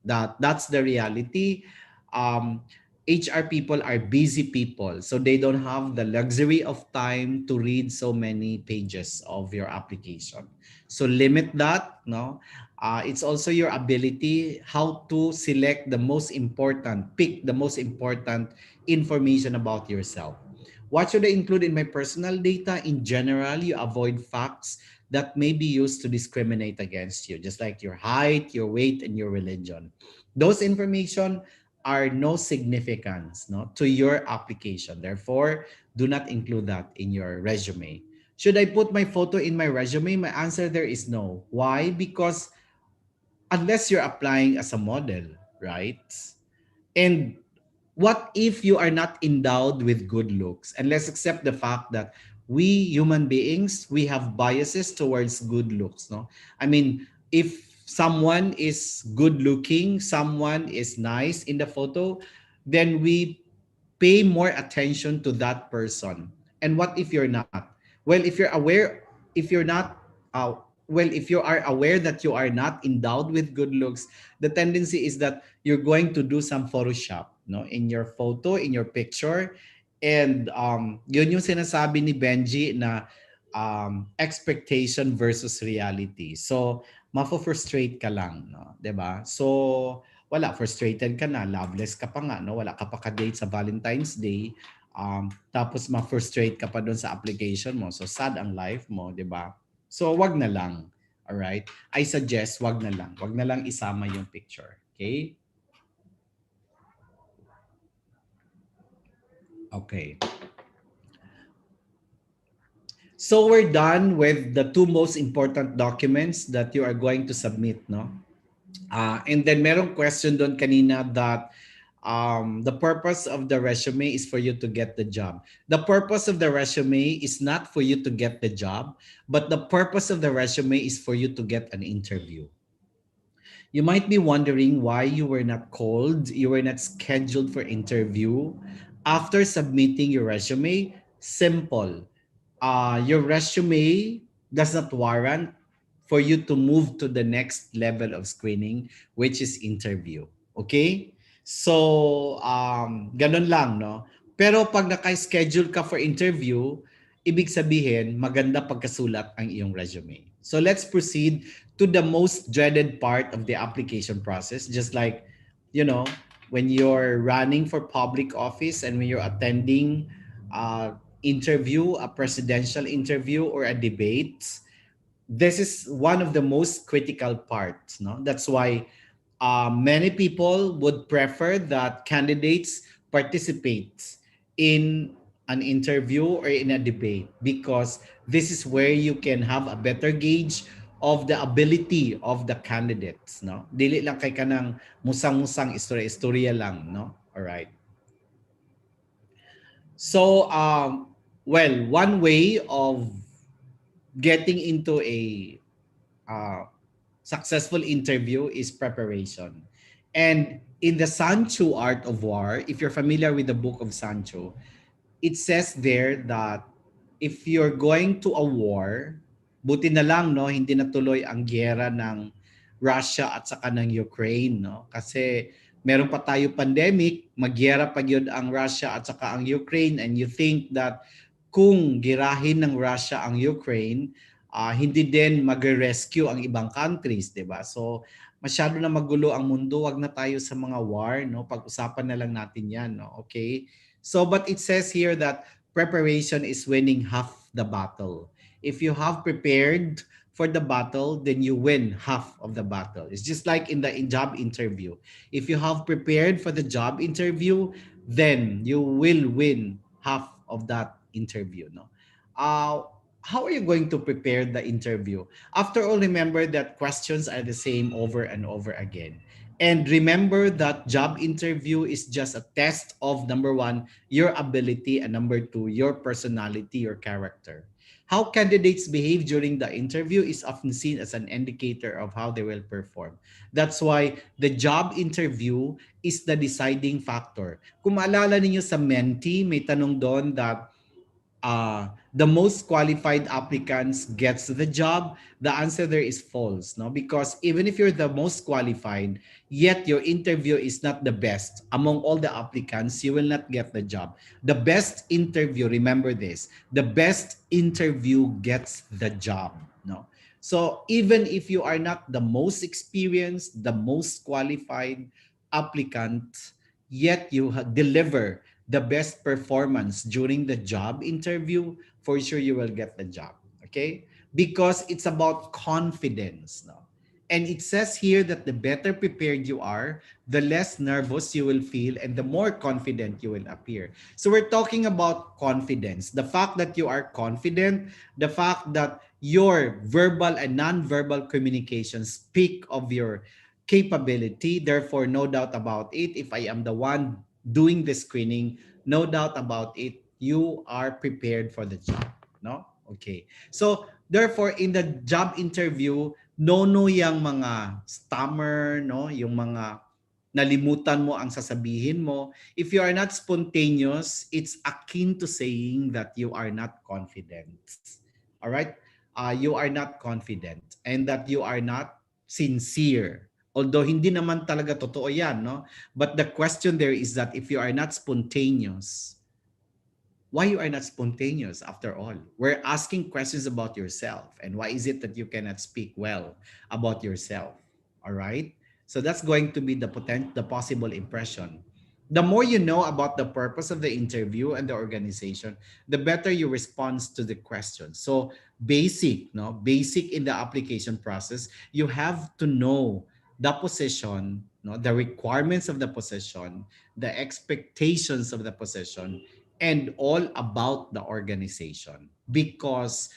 that's the reality, um, HR people are busy people, so they don't have the luxury of time to read so many pages of your application. So limit that, no? It's also your ability how to select the most important, pick the most important information about yourself. What should I include in my personal data? In general, you avoid facts that may be used to discriminate against you, just like your height, your weight, and your religion. Those information are no significance, no, to your application. Therefore, do not include that in your resume. Should I put my photo in my resume? My answer there is no. Why? Because unless you're applying as a model, right? And what if you are not endowed with good looks? And let's accept the fact that we human beings, we have biases towards good looks, no? I mean, if someone is good looking, someone is nice in the photo, then we pay more attention to that person. And what if you're not? Well, if you're aware, if you're not, if you are aware that you are not endowed with good looks, the tendency is that you're going to do some Photoshop, no, in your photo, in your picture. And yun yung sinasabi ni Benji na expectation versus reality. So, mafo-frustrate ka lang, no? 'Di ba? So, wala, frustrated ka na, loveless ka pa nga, no? Wala ka pa ka-date sa Valentine's Day. Tapos ma-frustrate ka pa doon sa application mo. So, sad ang life mo, 'di ba? So, wag na lang. All right? I suggest wag na lang. Wag na lang isama yung picture. Okay? Okay. So we're done with the two most important documents that you are going to submit, no? And then merong question doon kanina that the purpose of the resume is for you to get the job. The purpose of the resume is not for you to get the job, but the purpose of the resume is for you to get an interview. You might be wondering why you were not called, you were not scheduled for interview after submitting your resume. Simple. Your resume does not warrant for you to move to the next level of screening, which is interview. Okay? So, ganun lang, no? Pero pag naka-schedule ka for interview, ibig sabihin, maganda pagkasulat ang iyong resume. So, let's proceed to the most dreaded part of the application process. Just like, you know, when you're running for public office and when you're attending interview, a presidential interview or a debate, this is one of the most critical parts. No, that's why many people would prefer that candidates participate in an interview or in a debate because this is where you can have a better gauge of the ability of the candidates. No, dili lang kay kanang musang-musang istorya lang. No, all right. So, well, one way of getting into a successful interview is preparation. And in the Sancho Art of War, if you're familiar with the book of Sancho, it says there that if you're going to a war, buti na lang, no, hindi natuloy ang gyera ng Russia at saka ng Ukraine, no? Kasi meron pa tayo pandemic, magyera pa yun ang Russia at saka ang Ukraine, and you think that kung girahin ng Russia ang Ukraine, hindi din mag-rescue ang ibang countries, 'di ba? So masyado na magulo ang mundo, wag na tayo sa mga war, no? Pag-usapan na lang natin 'yan, no? Okay? So but it says here that preparation is winning half the battle. If you have prepared for the battle, then you win half of the battle. It's just like in the job interview. If you have prepared for the job interview, then you will win half of that interview, no? How are you going to prepare the interview? After all, remember that questions are the same over and over again. And remember that job interview is just a test of, number one, your ability, and number two, your personality, your character. How candidates behave during the interview is often seen as an indicator of how they will perform. That's why the job interview is the deciding factor. Kung maalala ninyo sa Menti, may tanong doon that the most qualified applicants gets the job. The answer there is false, no? Because even if you're the most qualified, yet your interview is not the best among all the applicants, you will not get the job. The best interview, remember this, the best interview gets the job, no? So even if you are not the most experienced, the most qualified applicant, yet you deliver the best performance during the job interview, for sure you will get the job. Okay? Because it's about confidence. No? And it says here that the better prepared you are, the less nervous you will feel and the more confident you will appear. So we're talking about confidence. The fact that you are confident, the fact that your verbal and non-verbal communication speak of your capability. Therefore, no doubt about it, if I am the one doing the screening, no doubt about it, you are prepared for the job. No? Okay. So, therefore, in the job interview, no yung mga stammer, no? Yung mga nalimutan mo ang sasabihin mo. If you are not spontaneous, it's akin to saying that you are not confident. All right? You are not confident and that you are not sincere. Although hindi naman talaga totoo yan, no? But the question there is that if you are not spontaneous, why you are not spontaneous after all. We're asking questions about yourself and why is it that you cannot speak well about yourself. All right? So that's going to be the possible impression. The more you know about the purpose of the interview and the organization, the better you respond to the question. So basic, no, basic in the application process, you have to know the position, no, the requirements of the position, the expectations of the position, and all about the organization. Because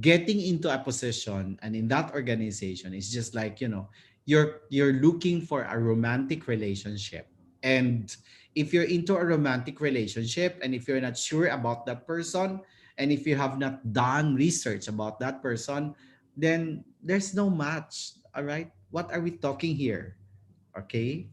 getting into a position and in that organization is just like, you're looking for a romantic relationship. And if you're into a romantic relationship and if you're not sure about that person and if you have not done research about that person, then there's no match. All right, what are we talking here? Okay,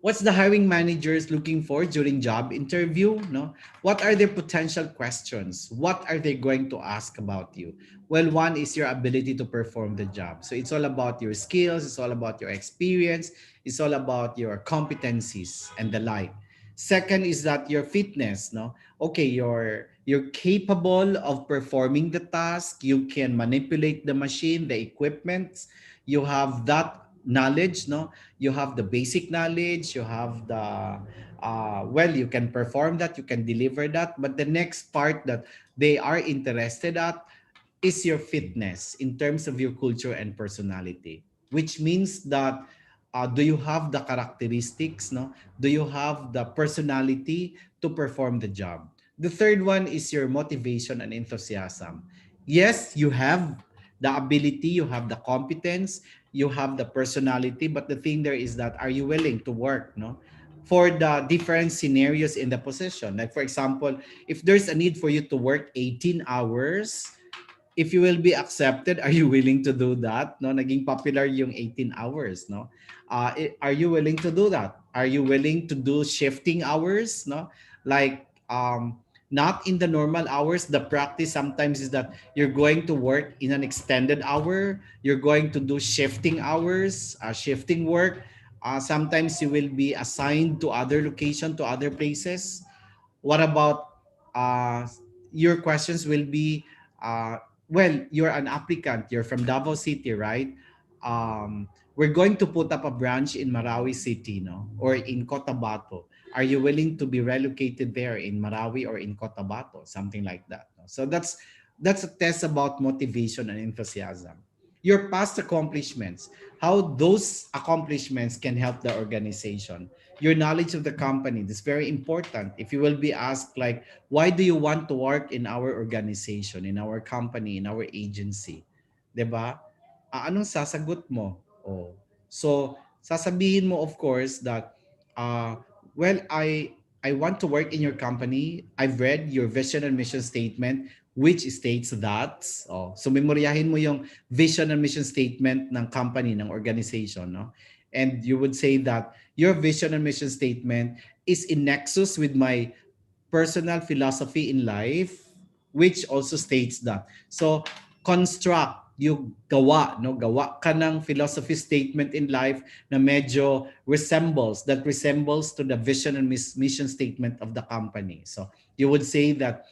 what's the hiring managers looking for during job interview? No, what are their potential questions? What are they going to ask about you? Well, one is your ability to perform the job. So it's all about your skills, it's all about your experience, it's all about your competencies and the like. Second is that your fitness. No, okay, you're capable of performing the task, you can manipulate the machine, the equipment, you have that knowledge. No, you have the basic knowledge, you have the well, you can perform that, you can deliver that. But the next part that they are interested at is your fitness in terms of your culture and personality, which means that do you have the characteristics, no, do you have the personality to perform the job. The third one is your motivation and enthusiasm. Yes, you have the ability, you have the competence, you have the personality, but the thing there is that are you willing to work, no, for the different scenarios in the position. Like for example, if there's a need for you to work 18 hours, if you will be accepted, are you willing to do that? No, naging popular yung 18 hours, no? Are you willing to do that? Are you willing to do shifting hours, no? Like not in the normal hours. The practice sometimes is that you're going to work in an extended hour. You're going to do shifting hours, shifting work. Sometimes you will be assigned to other location, to other places. What about your questions will be uh, well, you're an applicant, you're from Davao City, right? We're going to put up a branch in Marawi City, no, or in Cotabato. Are you willing to be relocated there in Marawi or in Cotabato, something like that, no? So that's a test about motivation and enthusiasm. Your past accomplishments, how those accomplishments can help the organization. Your knowledge of the company is very important. If you will be asked like, why do you want to work in our organization, in our company, in our agency, 'di ba? Anong sasagot mo? Oh, so sasabihin mo of course that well, I want to work in your company. I've read your vision and mission statement which states that, oh, so memoryahin mo yung vision and mission statement ng company, ng organization, no? And you would say that your vision and mission statement is in nexus with my personal philosophy in life, which also states that. So, construct yung gawa, no? Gawa ka ng philosophy statement in life na medyo resembles to the vision and mission statement of the company. So, you would say that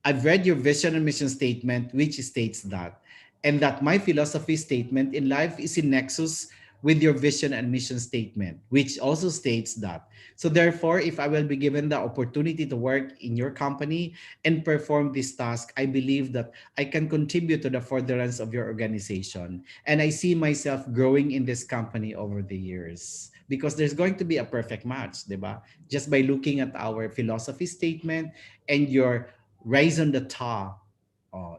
I've read your vision and mission statement, which states that, and that my philosophy statement in life is in nexus with your vision and mission statement, which also states that. So therefore, if I will be given the opportunity to work in your company and perform this task, I believe that I can contribute to the furtherance of your organization. And I see myself growing in this company over the years. Because there's going to be a perfect match, diba? Just by looking at our philosophy statement and your raison d'etre,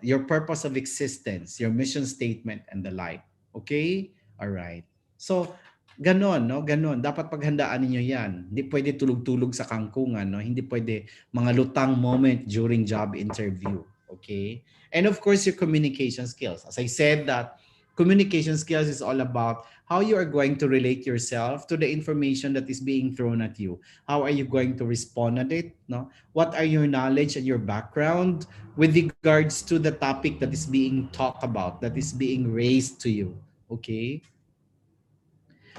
your purpose of existence, your mission statement, and the like. Okay? All right. So, ganon, no? Ganon. Dapat paghandaan ninyo yan. Hindi pwede tulog-tulog sa kangkungan, no? Hindi pwede mga lutang moment during job interview. Okay? And of course, your communication skills. As I said that communication skills is all about how you are going to relate yourself to the information that is being thrown at you. How are you going to respond at it? No? What are your knowledge and your background with regards to the topic that is being talked about, that is being raised to you? Okay?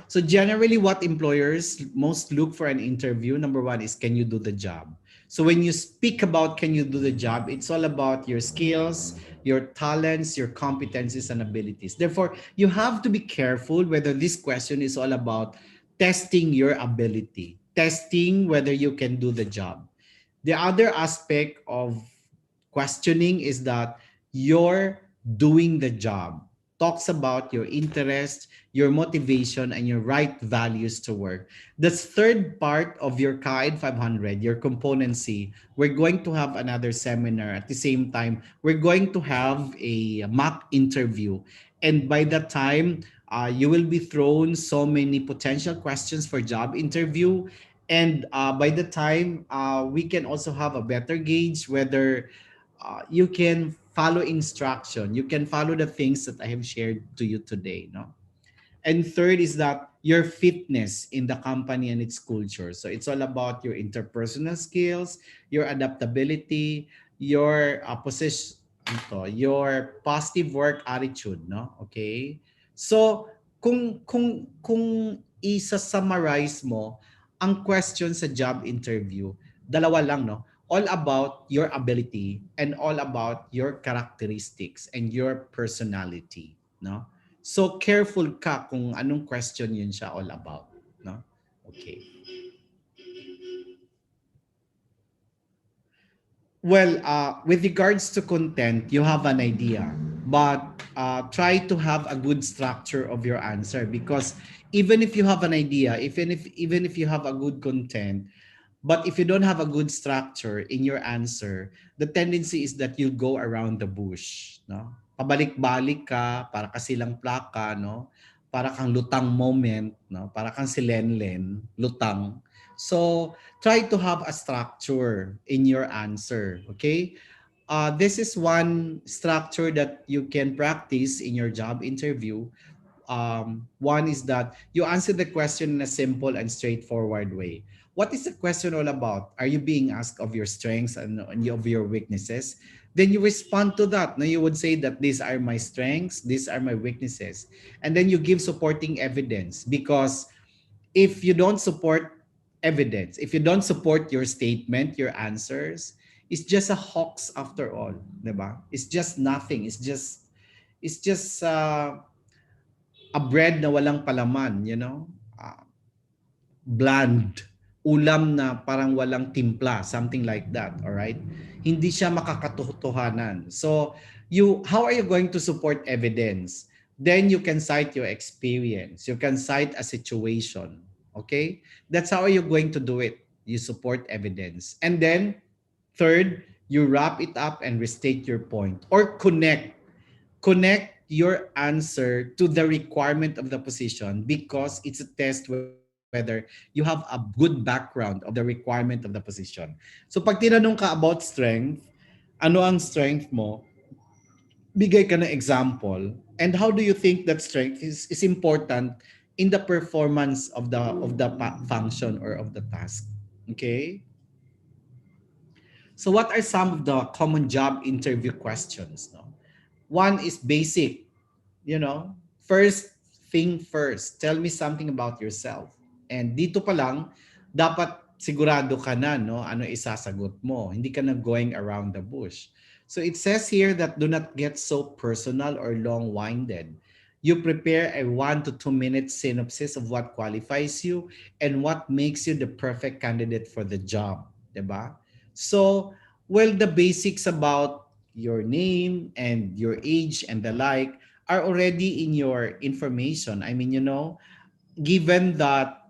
So generally what employers most look for an interview, number one is, can you do the job? So when you speak about can you do the job, it's all about your skills, your talents, your competencies and abilities. Therefore, you have to be careful whether this question is all about testing your ability, testing whether you can do the job. The other aspect of questioning is that you're doing the job. Talks about your interest, your motivation, and your right values to work. The third part of your KAID 500, your componency, we're going to have another seminar. At the same time, we're going to have a mock interview. And by that time, you will be thrown so many potential questions for job interview. And by the time, we can also have a better gauge whether you can follow instruction, you can follow the things that I have shared to you today, no? And third is that your fitness in the company and its culture. So it's all about your interpersonal skills, your adaptability, your position, your positive work attitude, no? Okay? So kung isa-summarize mo ang question sa job interview, dalawa lang, no? All about your ability and all about your characteristics and your personality, no? So careful ka kung anong question yun siya all about, no? Okay. Well, with regards to content, you have an idea, but try to have a good structure of your answer, because even if you have an idea, even if you have a good content, but if you don't have a good structure in your answer, the tendency is that you go around the bush, no? Pabalik-balik ka, para ka silang plaka, no? Para kang lutang moment, no? Para kang si Lenlen, lutang. So, try to have a structure in your answer, okay? This is one structure that you can practice in your job interview. One is that you answer the question in a simple and straightforward way. What is the question all about? Are you being asked of your strengths and of your weaknesses? Then you respond to that. Now you would say that these are my strengths, these are my weaknesses. And then you give supporting evidence, because if you don't support evidence, if you don't support your statement, your answers, it's just a hoax after all, diba? It's just nothing. It's just a bread na walang palaman, you know? Bland. Ulam na parang walang timpla, something like that, all right? Hindi siya makakatotohanan. So, how are you going to support evidence? Then you can cite your experience. You can cite a situation, okay? That's how you're going to do it. You support evidence. And then, third, you wrap it up and restate your point, or connect your answer to the requirement of the position, because it's a test whether you have a good background of the requirement of the position. So pag tinanong ka about strength, ano ang strength mo? Bigay ka ng example. And how do you think that strength is important in the performance of the function or of the task? Okay? So what are some of the common job interview questions? No? One is basic, first thing first, tell me something about yourself. And dito pa lang, dapat sigurado ka na, no, ano isasagot mo. Hindi ka na going around the bush. So it says here that do not get so personal or long-winded. You prepare a 1 to 2 minute synopsis of what qualifies you and what makes you the perfect candidate for the job. Diba? So, well, the basics about your name and your age and the like are already in your information. I mean, given that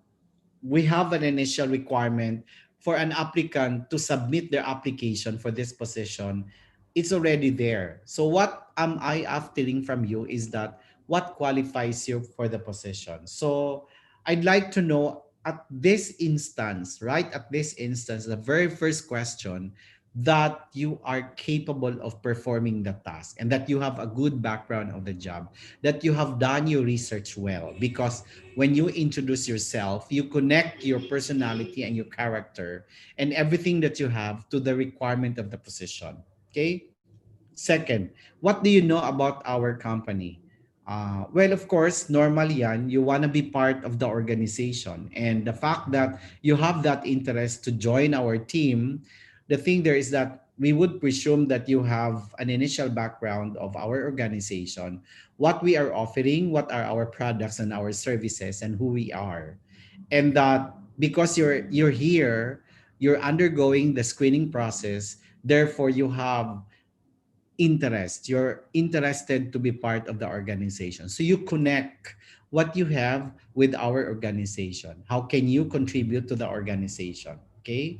we have an initial requirement for an applicant to submit their application for this position, it's already there. So what am I aftering from you is that what qualifies you for the position. So I'd like to know at this instance, right? At this instance, the very first question, that you are capable of performing the task and that you have a good background of the job, that you have done your research well. Because when you introduce yourself, you connect your personality and your character and everything that you have to the requirement of the position. Okay? Second, what do you know about our company? Well, of course, normally yan, you want to be part of the organization. And the fact that you have that interest to join our team the thing there is that we would presume that you have an initial background of our organization, what we are offering, what are our products and our services, and who we are. And that because you're here, you're undergoing the screening process, therefore you have interest, you're interested to be part of the organization, so you connect what you have with our organization. How can you contribute to the organization? Okay.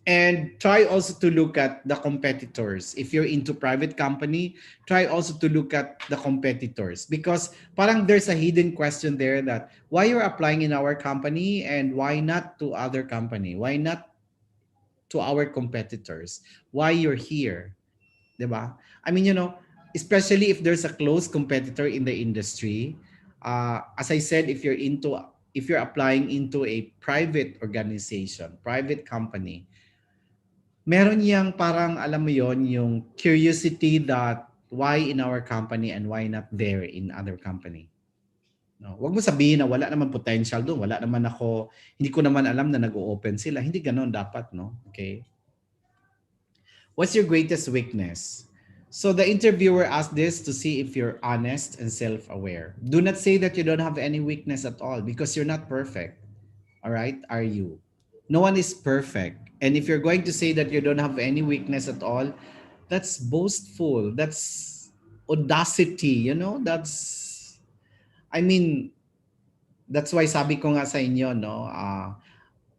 And try also to look at the competitors. If you're into private company, try also to look at the competitors, because parang there's a hidden question there, that why you're applying in our company and why not to other company, why not to our competitors, why you're here. 'Di ba? I mean, especially if there's a close competitor in the industry, as I said, if you're applying into a private organization, private company, meron yang parang alam mo yon, yung curiosity that why in our company and why not there in other company. No, wag mo sabihin na wala naman potential doon, wala naman ako, hindi ko naman alam na nag-o-open sila. Hindi ganoon dapat, no? Okay? What's your greatest weakness? So the interviewer asked this to see if you're honest and self-aware. Do not say that you don't have any weakness at all, because you're not perfect. All right? Are you? No one is perfect. And if you're going to say that you don't have any weakness at all, that's boastful. That's audacity, I mean, that's why sabi ko nga sa inyo, no?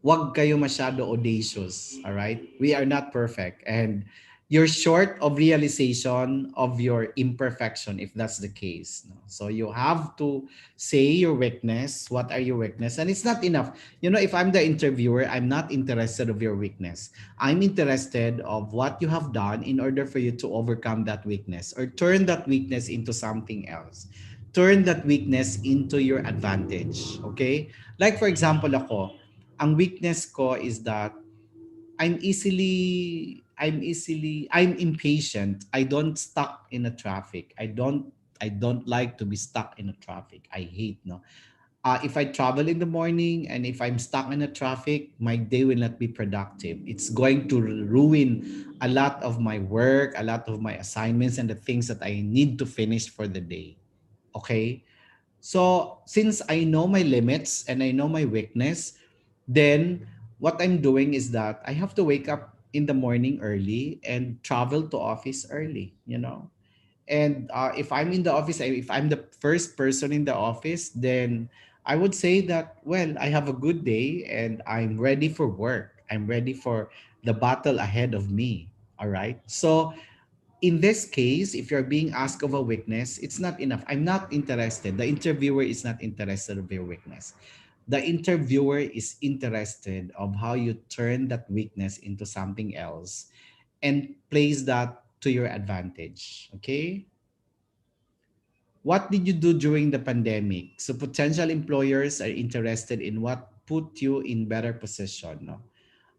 Wag kayo masyado audacious, all right? We are not perfect, and you're short of realization of your imperfection if that's the case. No? So you have to say your weakness. What are your weakness? And it's not enough. If I'm the interviewer, I'm not interested of your weakness. I'm interested of what you have done in order for you to overcome that weakness or turn that weakness into something else. Turn that weakness into your advantage. Okay? Like for example, ang weakness ko is that I'm impatient. I don't stuck in a traffic. I don't like to be stuck in a traffic. I hate, no. If I travel in the morning and if I'm stuck in a traffic, my day will not be productive. It's going to ruin a lot of my work, a lot of my assignments and the things that I need to finish for the day. Okay? So, since I know my limits and I know my weakness, then what I'm doing is that I have to wake up in the morning early and travel to office early. And if I'm in the office, if I'm the first person in the office, then I would say that, well, I have a good day and I'm ready for work. I'm ready for the battle ahead of me. All right. So in this case, if you're being asked of a weakness, it's not enough. I'm not interested. The interviewer is not interested of your weakness. The interviewer is interested of how you turn that weakness into something else and place that to your advantage. Okay? What did you do during the pandemic? So potential employers are interested in what put you in better position. No?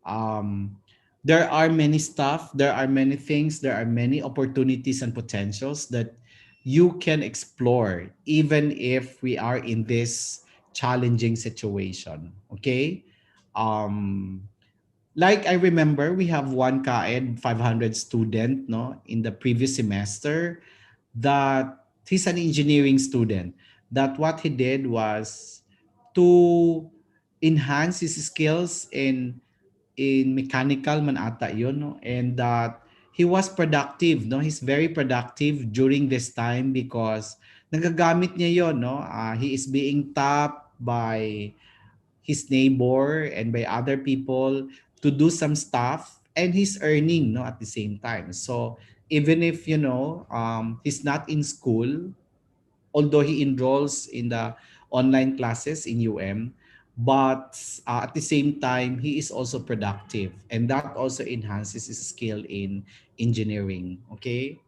um, there are many stuff, there are many things, there are many opportunities and potentials that you can explore even if we are in this challenging situation. Okay. um like I remember we have one kaed 500 student, no, in the previous semester, that he's an engineering student, that what he did was to enhance his skills in mechanical man ata yun, no? And that he was productive, no? He's very productive during this time because nagagamit niya yon, no? He is being tapped by his neighbor and by other people to do some stuff, and he's earning, no, at the same time. So even if he's not in school, although he enrolls in the online classes in but at the same time, he is also productive. And that also enhances his skill in engineering. Okay?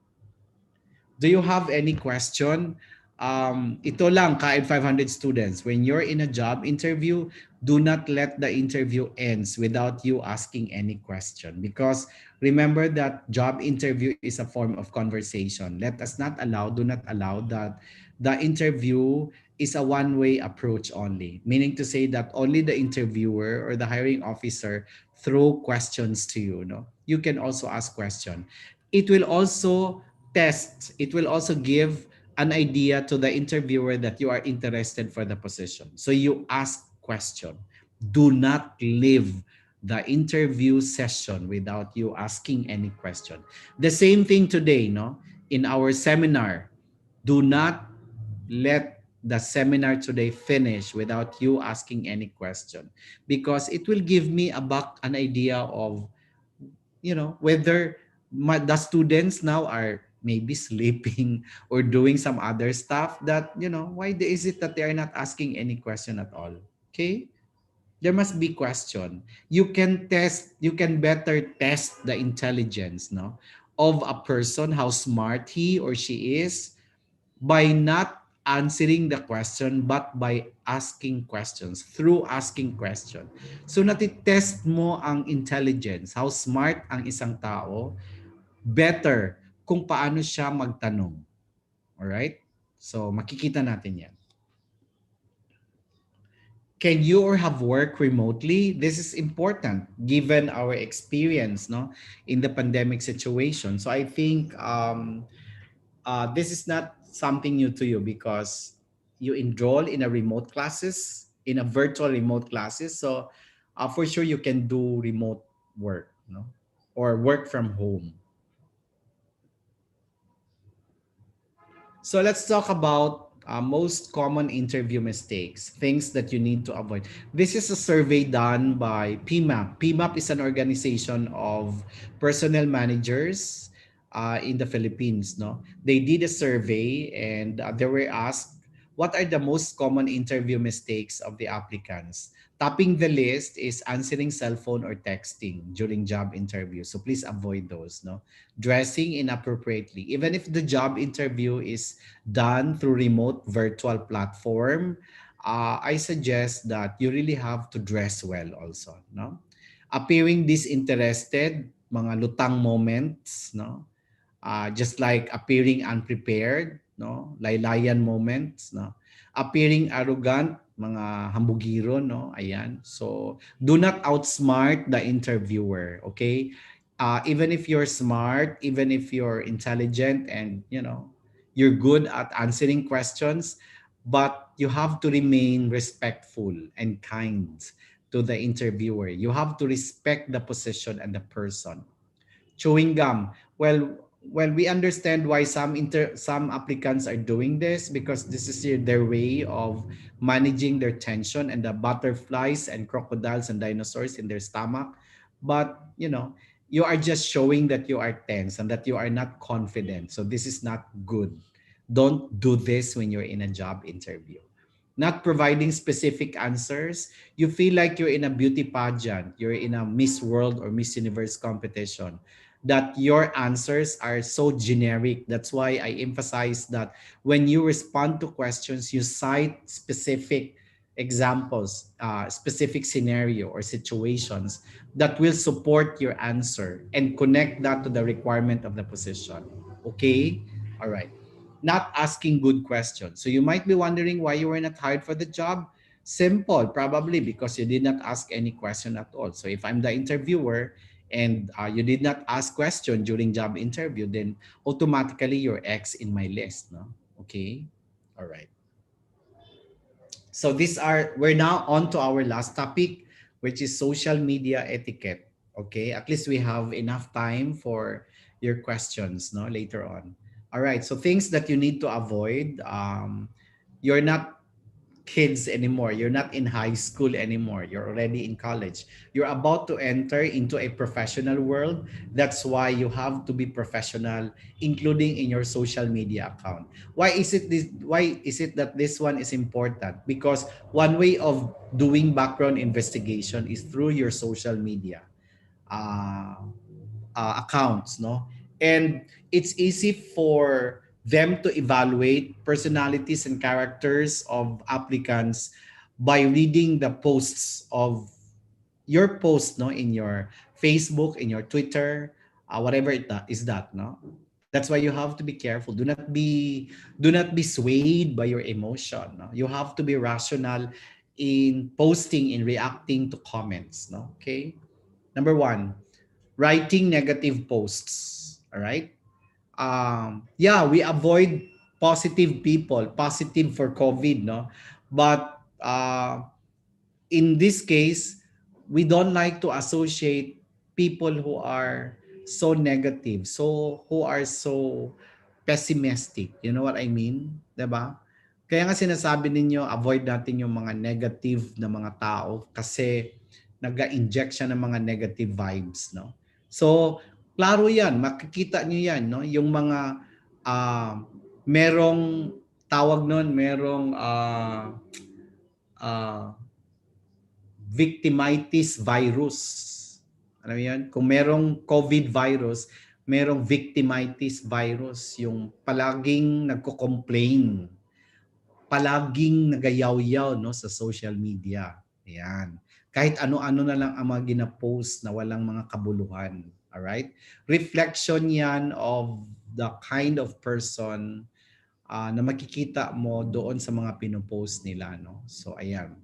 Do you have any question? Ito lang, Kaed 500 students, when you're in a job interview, do not let the interview ends without you asking any question. Because remember that job interview is a form of conversation. Do not allow that the interview is a one-way approach only, meaning to say that only the interviewer or the hiring officer throw questions to you. No, you can also ask question. It will also test. It will also give an idea to the interviewer that you are interested for the position. So you ask question. Do not leave the interview session without you asking any question. The same thing today, no? In our seminar, do not let the seminar today finish without you asking any question, because it will give me an idea of, whether the students now are maybe sleeping or doing some other stuff, that why is it that they are not asking any question at all. Okay, there must be question. You can better test the intelligence, no, of a person, how smart he or she is, by not answering the question but by asking questions, through asking question. So natitest mo ang intelligence, how smart ang isang tao, better kung paano siya magtanong. Alright? So makikita natin yan. Can you or have worked remotely? This is important given our experience, no, in the pandemic situation. So I think this is not something new to you, because you enroll in a remote classes, in a virtual remote classes. So for sure you can do remote work, no, or work from home. So let's talk about most common interview mistakes, things that you need to avoid. This is a survey done by PMAP. PMAP is an organization of personnel managers in the Philippines. No, they did a survey, and they were asked, what are the most common interview mistakes of the applicants? Topping the list is answering cell phone or texting during job interview. So please avoid those. No, dressing inappropriately, even if the job interview is done through remote virtual platform, I suggest that you really have to dress well also. No, appearing disinterested, mga lutang moments, no, just like appearing unprepared, no, laylayan moments, no, appearing arrogant, mga hambugiro, no, ayan. So do not outsmart the interviewer, okay? Even if you're smart, even if you're intelligent, and you're good at answering questions, but you have to remain respectful and kind to the interviewer. You have to respect the position and the person. Chewing gum. Well, we understand why some applicants are doing this, because this is their way of managing their tension and the butterflies and crocodiles and dinosaurs in their stomach. But you are just showing that you are tense and that you are not confident. So this is not good. Don't do this when you're in a job interview. Not providing specific answers. You feel like you're in a beauty pageant, you're in a Miss World or Miss Universe competition, that your answers are so generic. That's why I emphasize that when you respond to questions, you cite specific examples, specific scenario or situations that will support your answer and connect that to the requirement of the position. Okay? All right. Not asking good questions. So you might be wondering why you were not hired for the job. Simple, probably because you did not ask any question at all. So if I'm the interviewer and you did not ask question during job interview, then automatically you're X in my list. No? Okay? All right. So we're now on to our last topic, which is social media etiquette. Okay, at least we have enough time for your questions, no, later on. All right, so things that you need to avoid. You're not kids anymore. You're not in high school anymore. You're already in college. You're about to enter into a professional world. That's why you have to be professional, including in your social media account. Why is it that this one is important? Because one way of doing background investigation is through your social media uh, accounts, no? And it's easy for them to evaluate personalities and characters of applicants by reading the posts of your post, no, in your Facebook, in your Twitter, whatever is that, no? That's why you have to be careful. Do not be swayed by your emotion. No? You have to be rational in posting, in reacting to comments. No? Okay. Number one, writing negative posts. All right. Yeah, we avoid positive people, positive for COVID, no? But in this case, we don't like to associate people who are so negative, so who are so pessimistic. You know what I mean? 'Di ba? Kaya nga sinasabi ninyo, avoid natin yung mga negative na mga tao kasi nag-inject siya ng mga negative vibes, no? So, klaro 'yan, makikita niyo 'yan, no? Yung mga merong tawag noon, merong uh, victimitis virus. Alam mo yan? Kung merong COVID virus, merong victimitis virus, yung palaging nagko-complain, palaging nagayaw-yaw, no, sa social media. Ayan. Kahit ano-ano na lang ang mga gina-post na walang mga kabuluhan. Alright? Reflection yan of the kind of person na makikita mo doon sa mga pinopost nila. No? So, ayan.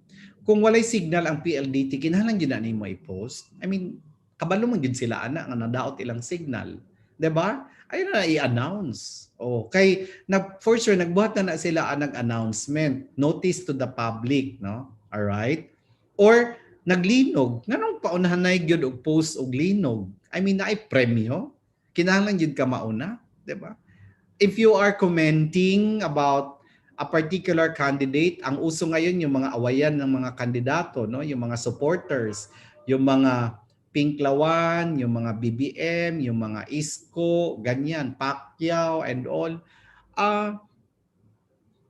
Kung walay signal ang PLDT, kinahanglan yun na mo i-post. I mean, kabalo mo yun sila, nga nadaot ilang signal. 'Di ba? Ayun na i-announce. Okay, for sure nagbuhat na sila ang announcement, notice to the public, no? All right? Or naglinog, nganong paunahan na gyud og post og linog. I mean, naay premyo. Kinahanglan yun ka mauna, 'di ba? If you are commenting about a particular candidate, ang uso ngayon yung mga awayan ng mga kandidato, no? Yung mga supporters, yung mga Pinklawan, yung mga BBM, yung mga Isko, ganyan, Pacquiao and all.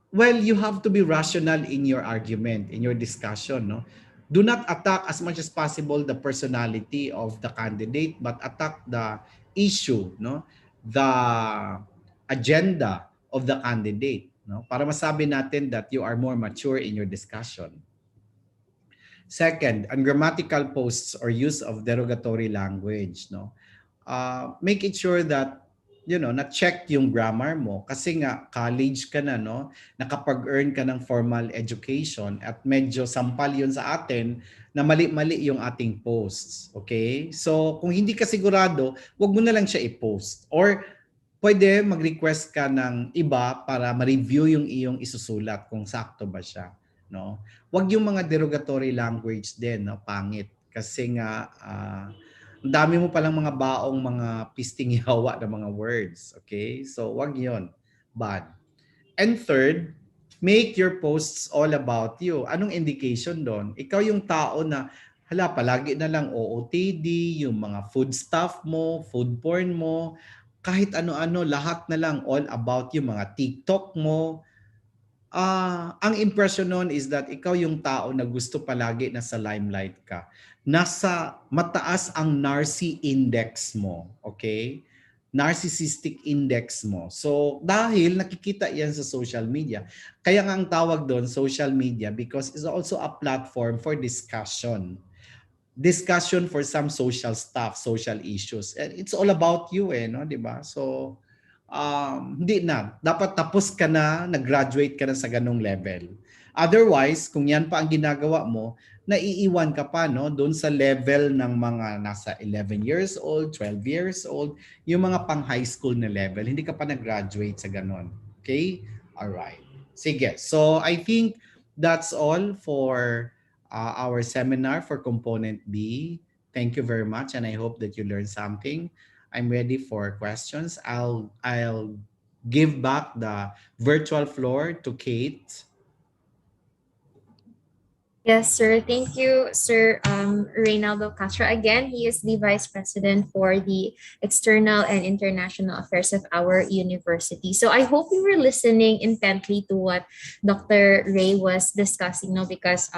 Well, you have to be rational in your argument, in your discussion, no? Do not attack as much as possible the personality of the candidate, but attack the issue, no? The agenda of the candidate, no? Para masabi natin that you are more mature in your discussion. Second, ungrammatical posts or use of derogatory language, no? Make it sure that na-check yung grammar mo kasi nga college ka na, no? Nakapag-earn ka ng formal education at medyo sampal yun sa atin na mali-mali yung ating posts, okay? So, kung hindi ka sigurado, wag mo na lang siya i-post or pwede mag-request ka ng iba para ma-review yung iyong isusulat kung sakto ba siya, no? Wag yung mga derogatory language din, no? Pangit. Kasi nga, ang dami mo palang mga baong mga pisting yawa na mga words. Okay? So, wag yon. Bad. And third, make your posts all about you. Anong indication doon? Ikaw yung tao na, palagi na lang OOTD, yung mga food stuff mo, food porn mo, kahit ano-ano, lahat na lang all about yung mga TikTok mo. Ang impression nun is that ikaw yung tao na gusto palagi nasa limelight ka. Nasa mataas ang narcy index mo, okay? Narcissistic index mo. So dahil nakikita yan sa social media, kaya nga ang tawag doon social media because it's also a platform for discussion. Discussion for some social stuff, social issues. And it's all about you no, 'di ba? So hindi na. Dapat tapos ka na, nag-graduate ka na sa ganong level. Otherwise, kung yan pa ang ginagawa mo, naiiwan ka pa no doon sa level ng mga nasa 11 years old, 12 years old, yung mga pang high school na level. Hindi ka pa nag-graduate sa ganon. Okay? Alright. Sige. So, I think that's all for our seminar for Component B. Thank you very much and I hope that you learned something. I'm ready for questions. I'll give back the virtual floor to Kate. Yes, sir. Thank you, Sir Reynaldo Castro. Again, he is the Vice President for the External and International Affairs of our university. So I hope you were listening intently to what Dr. Ray was discussing, no? Because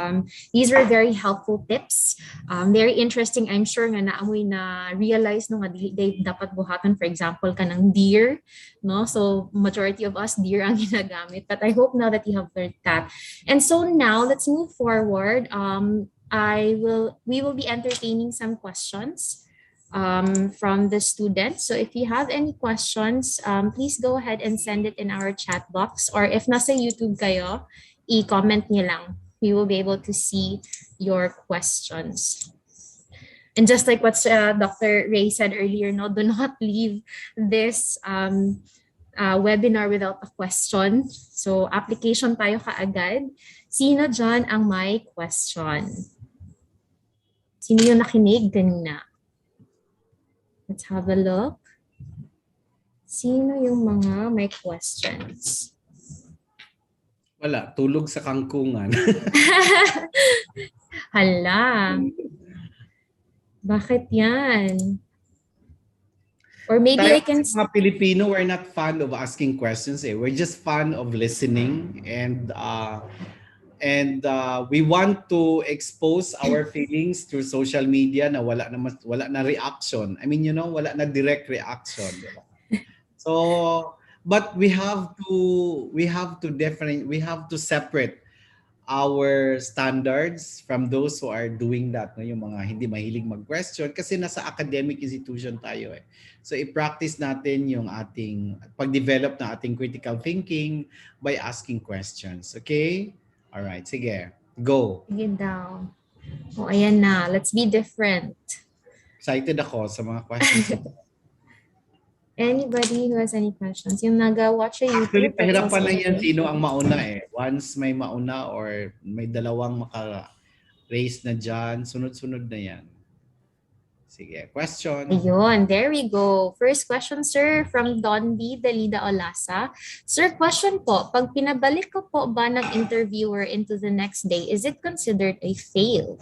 these were very helpful tips. Very interesting. I'm sure nga naamoy na realize no nga they dapat buhatan, for example, ka ng deer, no? So majority of us deer ang ginagamit. But I hope now that you have learned that. And so now let's move forward. We will be entertaining some questions from the students. So if you have any questions, please go ahead and send it in our chat box. Or if nasa YouTube kayo, i-comment niyo lang. We will be able to see your questions. And just like what Dr. Ray said earlier, no, do not leave this webinar without a question. So application tayo kaagad. Sino dyan ang may question? Sino yung nakinig kanina? Let's have a look. Sino yung mga may questions? Wala, tulog sa kangkungan. Hala. Bakit yan? Or maybe Tayo I can... kasi mga Pilipino, we're not fond of asking questions. We're just fond of listening and we want to expose our feelings through social media na wala na reaction. I mean, wala na direct reaction. Diba? So, but we have to separate our standards from those who are doing that, no? Yung mga hindi mahilig mag-question kasi nasa academic institution tayo eh. So i-practice natin yung pag-develop ng ating critical thinking by asking questions. Okay? All right, sige. Go. Sige daw. O, ayan na. Let's be different. Excited ako sa mga questions. Anybody who has any questions? Yung naga-watch sa Actually, YouTube. pahirapan lang yan sino ang mauna eh. Once may mauna or may dalawang maka-raise na dyan, sunod-sunod na yan. Sige, question. Ayun, there we go. First question, sir, from Don B. Dalida Olasa. Sir, question po, pag pinabalik ko po ba ng interviewer into the next day, is it considered a fail?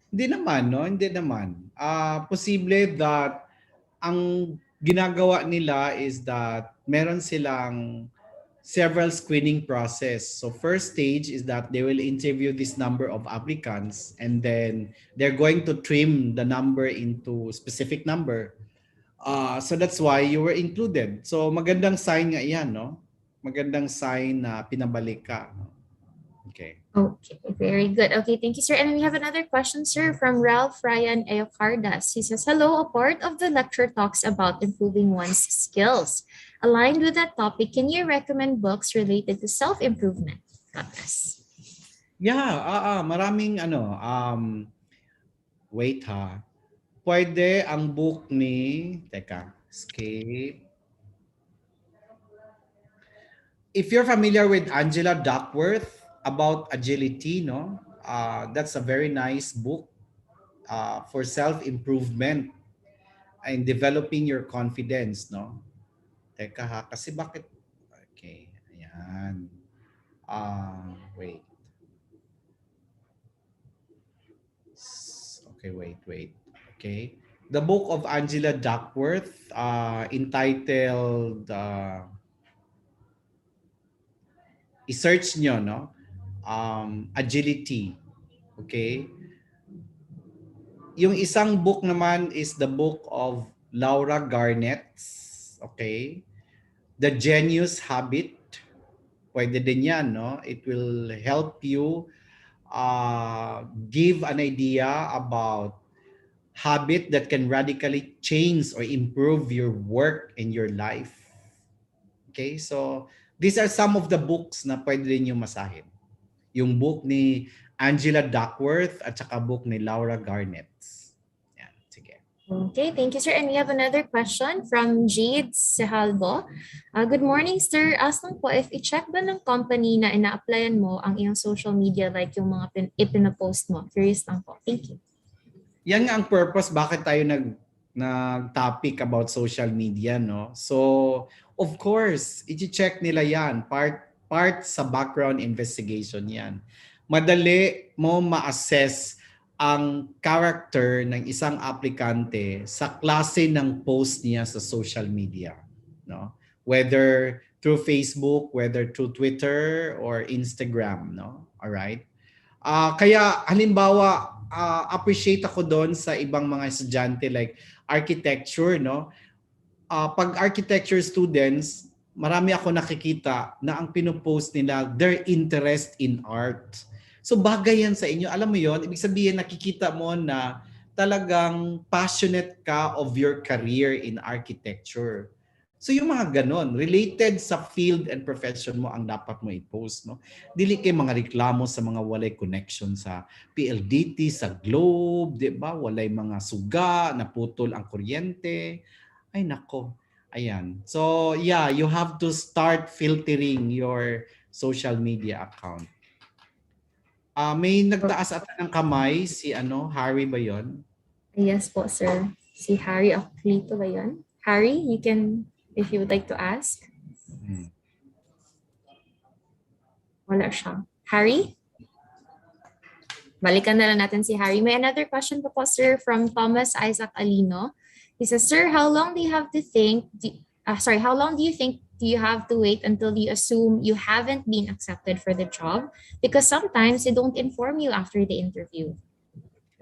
Hindi naman, no? Hindi naman. Posible that ang ginagawa nila is that meron silang several screening process. So first stage is that they will interview this number of applicants and then they're going to trim the number into specific number. So that's why you were included. So magandang sign nga yan, no? Magandang sign na pinabalik ka. Okay. Okay, very good. Okay, thank you, sir. And we have another question, sir, from Ralph Ryan Eocardas. He says, hello, a part of the lecture talks about improving one's skills. Aligned with that topic, can you recommend books related to self-improvement? God bless. Yeah, maraming wait ha. Pwede ang book ni, escape. If you're familiar with Angela Duckworth about agility, no? That's a very nice book for self-improvement and developing your confidence, no? Teka ha, kasi bakit? Okay, ayan. Wait. Okay, wait. Okay. The book of Angela Duckworth entitled i-search nyo, no? Agility. Okay? Yung isang book naman is the book of Laura Garnett. Okay? The Genius Habit. Pwede din yan, no? It will help you give an idea about habit that can radically change or improve your work and your life. Okay? So, these are some of the books na pwede din yung masahin. Yung book ni Angela Duckworth at saka book ni Laura Garnett. Yan, sige. Okay, thank you, sir. And we have another question from Jade Sehalbo. Good morning, sir. Ask lang po, if i-check ba ng company na ina-applyan mo ang iyong social media like yung mga ipinapost mo? Curious lang po. Thank you. Yan nga ang purpose bakit tayo nag-topic about social media, no? So, of course, i-check nila yan. Part sa background investigation yan. Madali mo ma-assess ang character ng isang aplikante sa klase ng post niya sa social media, no? Whether through Facebook, whether through Twitter or Instagram, no? All right? Kaya halimbawa, appreciate ako doon sa ibang mga estudyante like architecture, no? Pag architecture students, marami ako nakikita na ang pinopost nila, their interest in art. So bagay yan sa inyo. Alam mo yon, ibig sabihin nakikita mo na talagang passionate ka of your career in architecture. So yung mga ganon, related sa field and profession mo ang dapat mo i-post, no? Dili kay mga reklamo sa mga walay connection sa PLDT, sa Globe, di ba? Walay mga suga, naputol ang kuryente. Ay nako. Ayan. So yeah, you have to start filtering your social media account. May nagtaas ata ng kamay si Harry ba 'yon? Yes po, sir. Si Harry Oclito ba yun? Harry, you can, if you would like to ask. Wala siya. Harry? Balikan na lang natin si Harry. May another question po, sir, from Thomas Isaac Alino. He says, sir, how long do you have to think, how long do you think do you have to wait until you assume you haven't been accepted for the job? Because sometimes they don't inform you after the interview.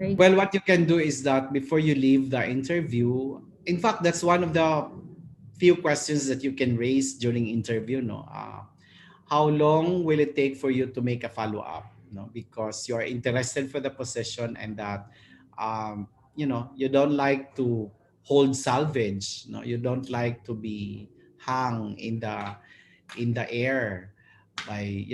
Right? Well, what you can do is that before you leave the interview, in fact, that's one of the few questions that you can raise during interview, no? How long will it take for you to make a follow-up, no? Because you're interested for the position and that, you don't like to hold salvage, no? You don't like to be hung in the air by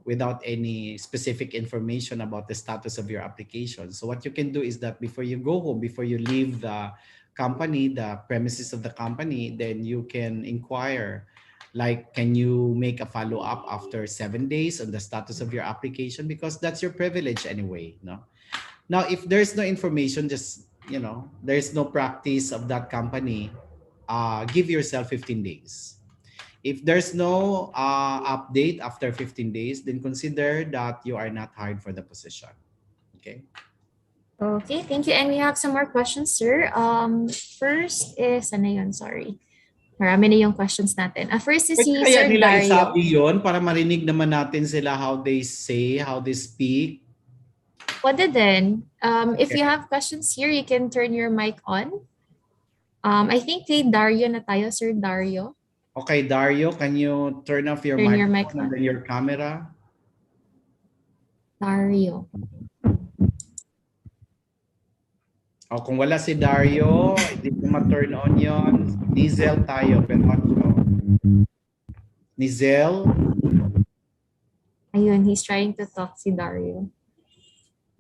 without any specific information about the status of your application. So what you can do is that before you go home, before you leave the company, the premises of the company, then you can inquire, like, can you make a follow-up after 7 days on the status of your application, because that's your privilege anyway, no? Now if there's no information, just there's no practice of that company, give yourself 15 days. If there's no update after 15 days, then consider that you are not hired for the position. Okay? Okay, thank you. And we have some more questions, sir. First is, ano yun? Sorry. Marami na yung questions natin. First is si Pwede kaya Sir nila Dario. isabi yun para marinig naman natin sila how they say, how they speak? Pwede din. If Okay. you have questions here, you can turn your mic on. I think kay Dario na tayo, Sir Dario. Okay, Dario, can you turn off your Turn your microphone mic and then your camera? Dario. O kung wala si Dario, hindi ko ma-turn on yon. Nizel tayo, pero Nizel? Ayun, he's trying to talk si Dario.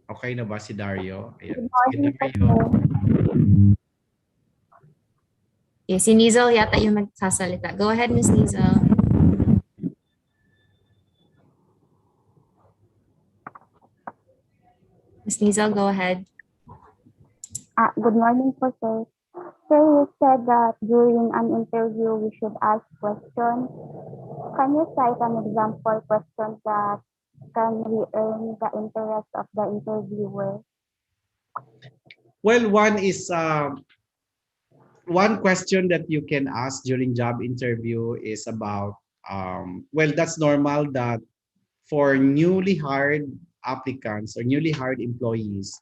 Okay na ba si Dario? Ayan. Good morning Sige, po. Dario. Okay, si Nizel yata yung magsasalita. Go ahead, Miss Nizel. Miss Nizel, go ahead. Good morning po, sir. Sir, you said that during an interview we should ask questions. Can you cite an example question that can re-earn the interest of the interviewer? Well, one question that you can ask during job interview is about, well, that's normal that for newly hired applicants or newly hired employees,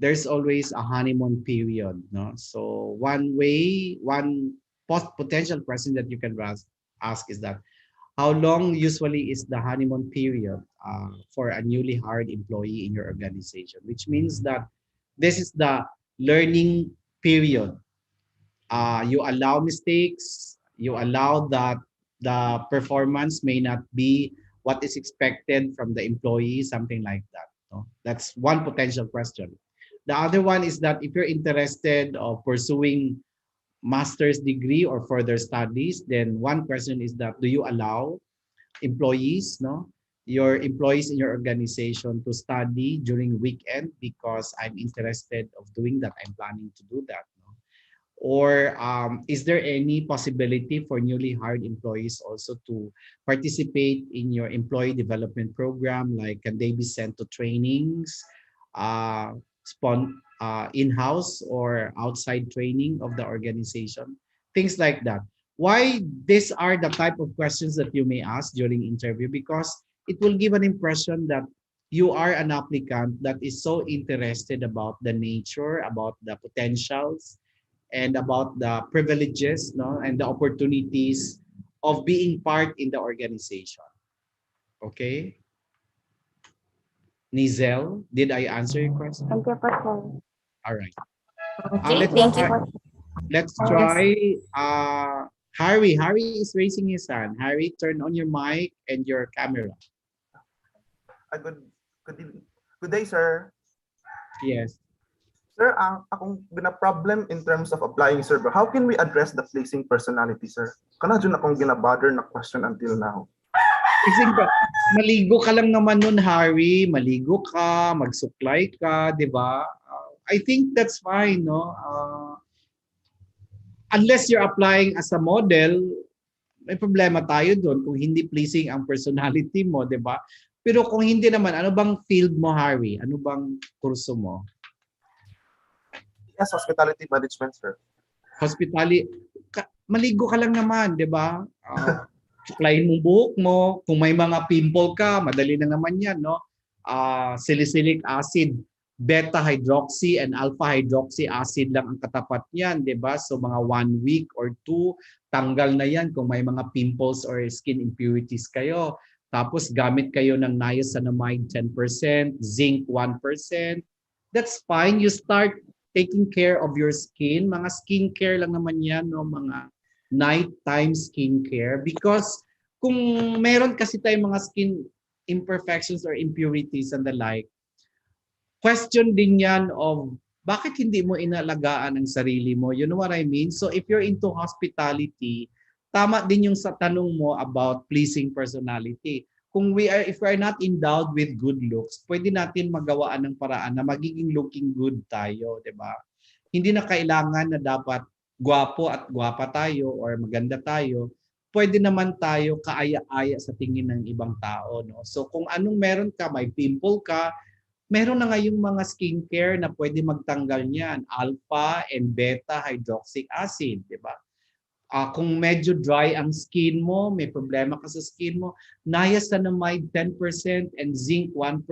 there's always a honeymoon period, no? So one potential question that you can ask is that, how long usually is the honeymoon period for a newly hired employee in your organization? Which means that this is the learning period. You allow mistakes, you allow that the performance may not be what is expected from the employee, something like that. No? That's one potential question. The other one is that if you're interested of pursuing master's degree or further studies, then one question is that, do you allow employees, your employees in your organization to study during weekend, because I'm interested of doing that, I'm planning to do that. Or is there any possibility for newly hired employees also to participate in your employee development program? Like, can they be sent to trainings, in-house or outside training of the organization? Things like that. Why these are the type of questions that you may ask during interview? Because it will give an impression that you are an applicant that is so interested about the nature, about the potentials, and about the privileges, and the opportunities of being part in the organization. Okay? Nizel, did I answer your question? Thank you po, sir. All right. Okay, let's thank you. try. Let's try. Harry. Harry is raising his hand. Harry, turn on your mic and your camera. Good, good day, sir. Yes. Sir, akong gina-problem in terms of applying, sir. How can we address the pleasing personality, sir? Kana dyan akong gina-bother na question until now. Kasi maligo ka lang naman nun, Harry. Maligo ka, magsuklay ka, di ba? I think that's fine, no? Unless you're applying as a model, may problema tayo doon kung hindi pleasing ang personality mo, di ba? Pero kung hindi naman, ano bang field mo, Harry? Ano bang kurso mo? Yes, hospitality management, sir. Maligo ka lang naman, di ba? Suklayin mo buhok mo. Kung may mga pimple ka, madali na naman yan, no? Salicylic acid, beta-hydroxy and alpha-hydroxy acid lang ang katapat niyan, di ba? So mga 1 week or 2, tanggal na yan kung may mga pimples or skin impurities kayo. Tapos gamit kayo ng niacinamide 10%, zinc 1%. That's fine. You start taking care of your skin. Mga skincare lang naman yan, no? Mga nighttime skincare. Because kung meron kasi tayong mga skin imperfections or impurities and the like, question din yan of bakit hindi mo inalagaan ang sarili mo? You know what I mean? So if you're into hospitality, tama din yung sa tanong mo about pleasing personality. If we are not endowed with good looks, pwede natin magawaan ng paraan na magiging looking good tayo, 'di ba? Hindi na kailangan na dapat gwapo at gwapa tayo or maganda tayo. Pwede naman tayo kaaya-aya sa tingin ng ibang tao, no? So kung anong meron ka, may pimple ka, meron na ngayong mga skincare na pwede magtanggal niyan, alpha and beta hydroxy acid, 'di ba? Kung medyo dry ang skin mo, may problema ka sa skin mo, niacinamide 10% and zinc 1%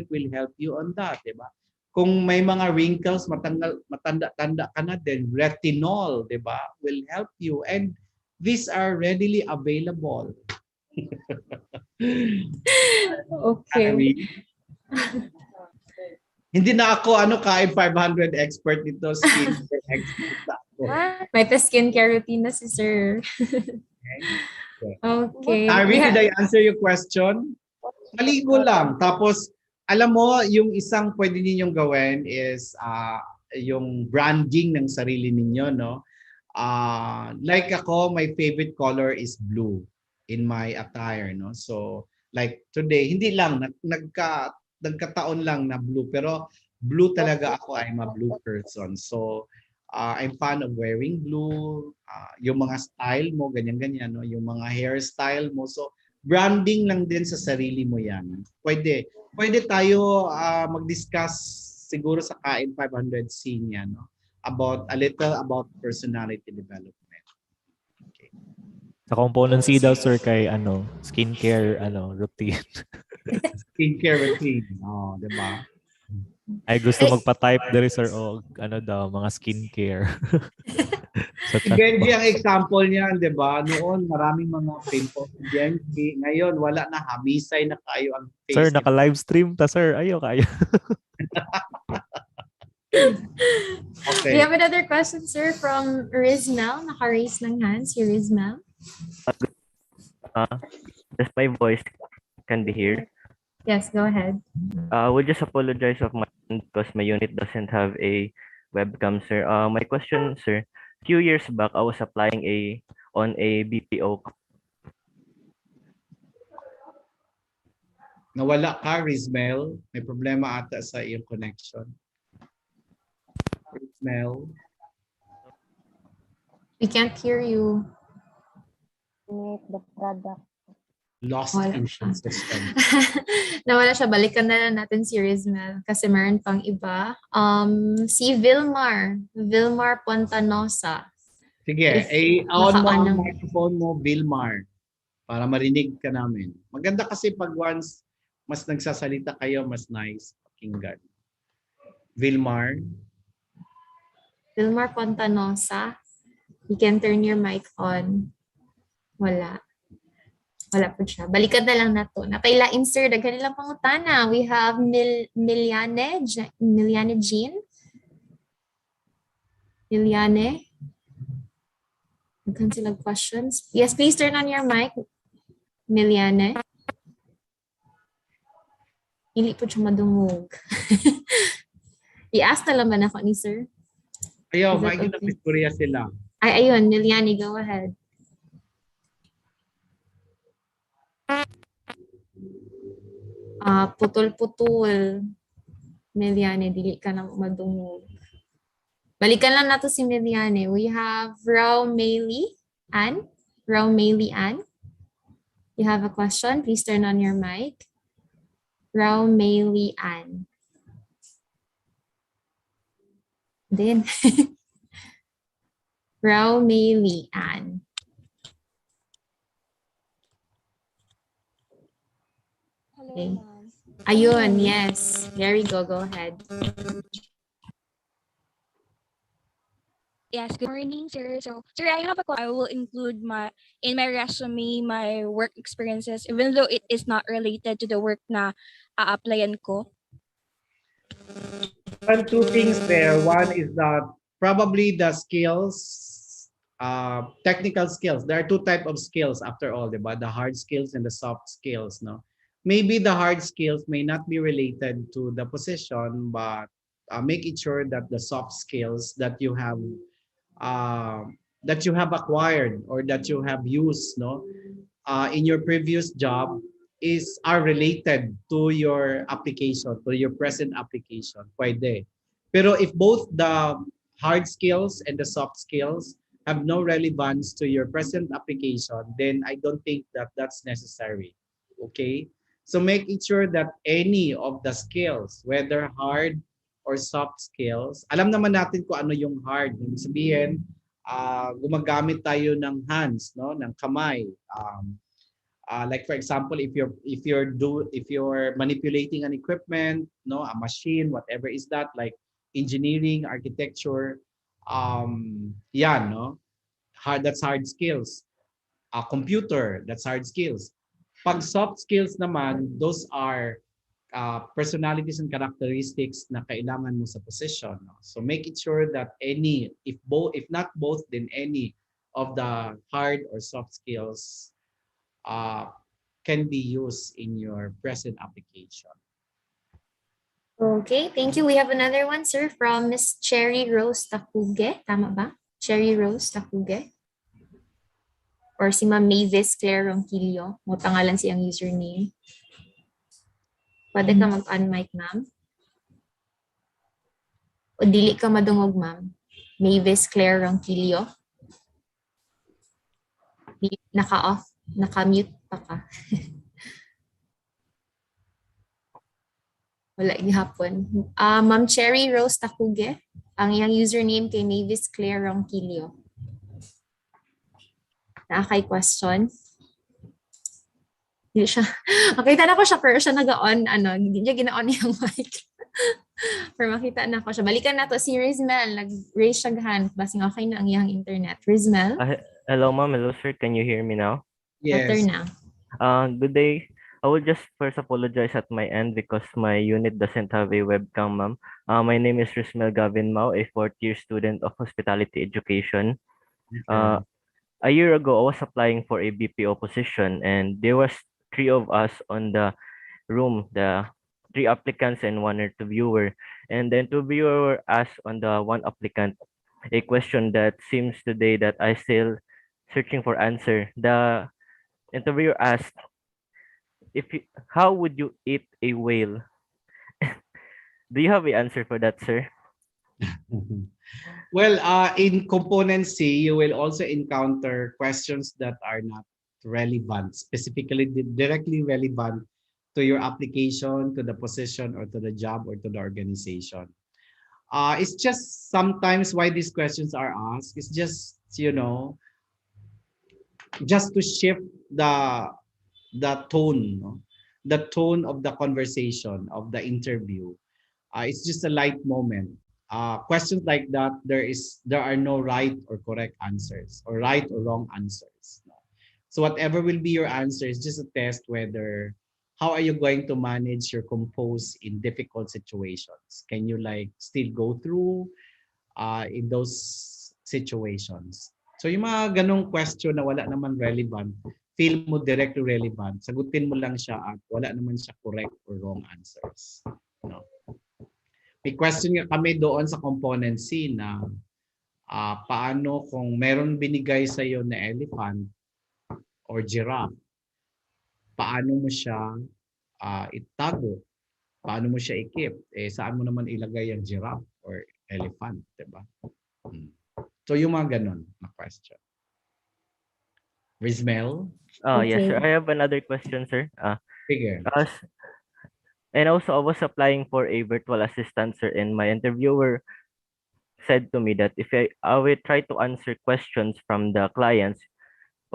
will help you on that, 'di ba? Kung may mga wrinkles, matanda-tanda ka na din, retinol, 'di ba, will help you, and these are readily available. Okay. Hindi na ako kain 500 expert dito, skincare expert na ako. May pa-skincare routine na si sir. Okay. Harry, did I answer your question? Maligo lang. Tapos, alam mo, yung isang pwede ninyong gawin is yung branding ng sarili ninyo, no? Like ako, my favorite color is blue in my attire, no? So, like today, hindi lang, nagkataon lang na blue, pero blue talaga ako. I'm a blue person. So, I'm fan of wearing blue. Yung mga style mo, ganyan-ganyan, no? Yung mga hairstyle mo. So, branding lang din sa sarili mo yan. Pwede tayo mag-discuss siguro sa Kain 500C niya, no? A little about personality development. Okay. Sa component C daw, sir, kay skincare routine. Skincare routine. Diba? Ay gusto magpa-type diri, sir, o mga skincare. Si Benji ang example niyan, 'di ba? Noon maraming mga pimples si Benji. Ngayon wala na, hamisay na kayo ang face. Sir, naka-live stream ta, sir. Ayo kayo. Okay. We have another question, sir, from Rizmel. Naka-raise ng hands si Rizmel. Does my voice can be heard? Yes, go ahead. Would just apologize of my because my unit doesn't have a webcam, sir. My question, sir. Few years back, I was applying on a BPO. Nawala ka, Rizmel. May problema ata sa iyong connection. Rizmel. We can't hear you. The product. Lost Wala in siya. system. Nawala siya. Balikan na lang natin si Rizmel kasi meron pang iba. Si Vilmar Pontanosa. Sige, on mo ang microphone mo, Vilmar, para marinig ka namin. Maganda kasi pag once mas nagsasalita kayo, mas nice pakinggan. Vilmar. Vilmar Pontanosa. You can turn your mic on. Wala po siya. Balikan na lang na to. Napailain, sir, daghan nilang pangutana. We have Miliane Jean. Liliane? Daghan silang questions. Yes, please turn on your mic, Miliane. Hindi po siya madungog. I-ask na lang ba ako ni sir? Ayaw, Is that maigi na okay? Korea sila. Ay, ayun, Miliane, go ahead. Putol-putol. Miliane, dili ka na madungog. Balikan lang nato si Miliane. We have Rao Maylie Ann. Rao Maylie Ann. You have a question? Please turn on your mic. Rao Maylie Ann. Then, Rao Maylie Ann. Hello, Okay. ma'am. Ayun, yes. There we go. Go ahead. Yes, good morning, sir. So, sir, I have a question. I will include in my resume my work experiences, even though it is not related to the work na a-applyan ko. Well, two things there. One is that probably the skills, technical skills. There are two types of skills after all, diba? The hard skills and the soft skills. No, maybe the hard skills may not be related to the position, but make it sure that the soft skills that you have acquired or that you have used, no, in your previous job are related to your application, to your present application. Pwede. Pero if both the hard skills and the soft skills have no relevance to your present application, then I don't think that that's necessary. Okay? So make it sure that any of the skills, whether hard or soft skills, alam naman natin kung ano yung hard. Ibig sabihin, gumagamit tayo ng hands, no, ng kamay. Like for example, if you're manipulating an equipment, no, a machine, whatever is that, like engineering, architecture, no, that's hard skills. A computer, that's hard skills. Pag soft skills naman, those are personalities and characteristics na kailangan mo sa position. No? So make it sure that if not both, then any of the hard or soft skills can be used in your present application. Okay, thank you. We have another one, sir, from Miss Cherry Rose Takuge. Tama ba? Cherry Rose Takuge. Or si Ma'am Mavis Claire Ronquillo. Mo pangalan siyang username. Pwede ka mag-unmic, ma'am. O dili ka madungog, ma'am. Mavis Claire Ronquillo. Naka-off. Naka-mute pa ka. Wala gihapon. Ma'am Cherry Rose Takuge. Ang iyang username kay Mavis Claire Ronquillo. Naakay question. Hindi siya. Okay, tala ko siya pero siya nag-on, hindi niya gina-on yung mic. Pero makita na ko siya. Balikan na to si Rizmel. Nag-raise siya hand. Basing okay na ang iyang internet. Rizmel? Hello, ma'am. Hello, sir. Can you hear me now? Better Yes. na. Good day. I will just first apologize at my end because my unit doesn't have a webcam, ma'am. My name is Rismel Gavin Mao, a fourth-year student of hospitality education. Okay. A year ago, I was applying for a BPO position, and there was 3 of us on the room, the 3 applicants and 1 interviewer. And the interviewer asked on the 1 applicant a question that seems today that I still searching for answer. The interviewer asked, how would you eat a whale? Do you have an answer for that, sir? Well, in component C, you will also encounter questions that are not relevant, specifically directly relevant to your application, to the position, or to the job, or to the organization. It's just sometimes why these questions are asked. It's just, just to shift the tone, no? The tone of the conversation, of the interview. It's just a light moment. Questions like that, there are no right or correct answers or right or wrong answers. So whatever will be your answer is just a test whether how are you going to manage your compose in difficult situations. Can you still go through in those situations. So yung mga ganong question na wala naman relevant, feel mo directly relevant, sagutin mo lang siya at wala naman siya correct or wrong answers. No? May question nga kami doon sa component C na paano kung meron binigay sa iyo na elephant or giraffe, paano mo siya itago? Paano mo siya i-keep? Saan mo naman ilagay yung giraffe or elephant, 'di ba? So yung mga ganun na question. Rizmel? Yes, sir. Okay. I have another question, sir. Sige. And also, I was applying for a virtual assistant, sir, and my interviewer said to me that if I will try to answer questions from the clients,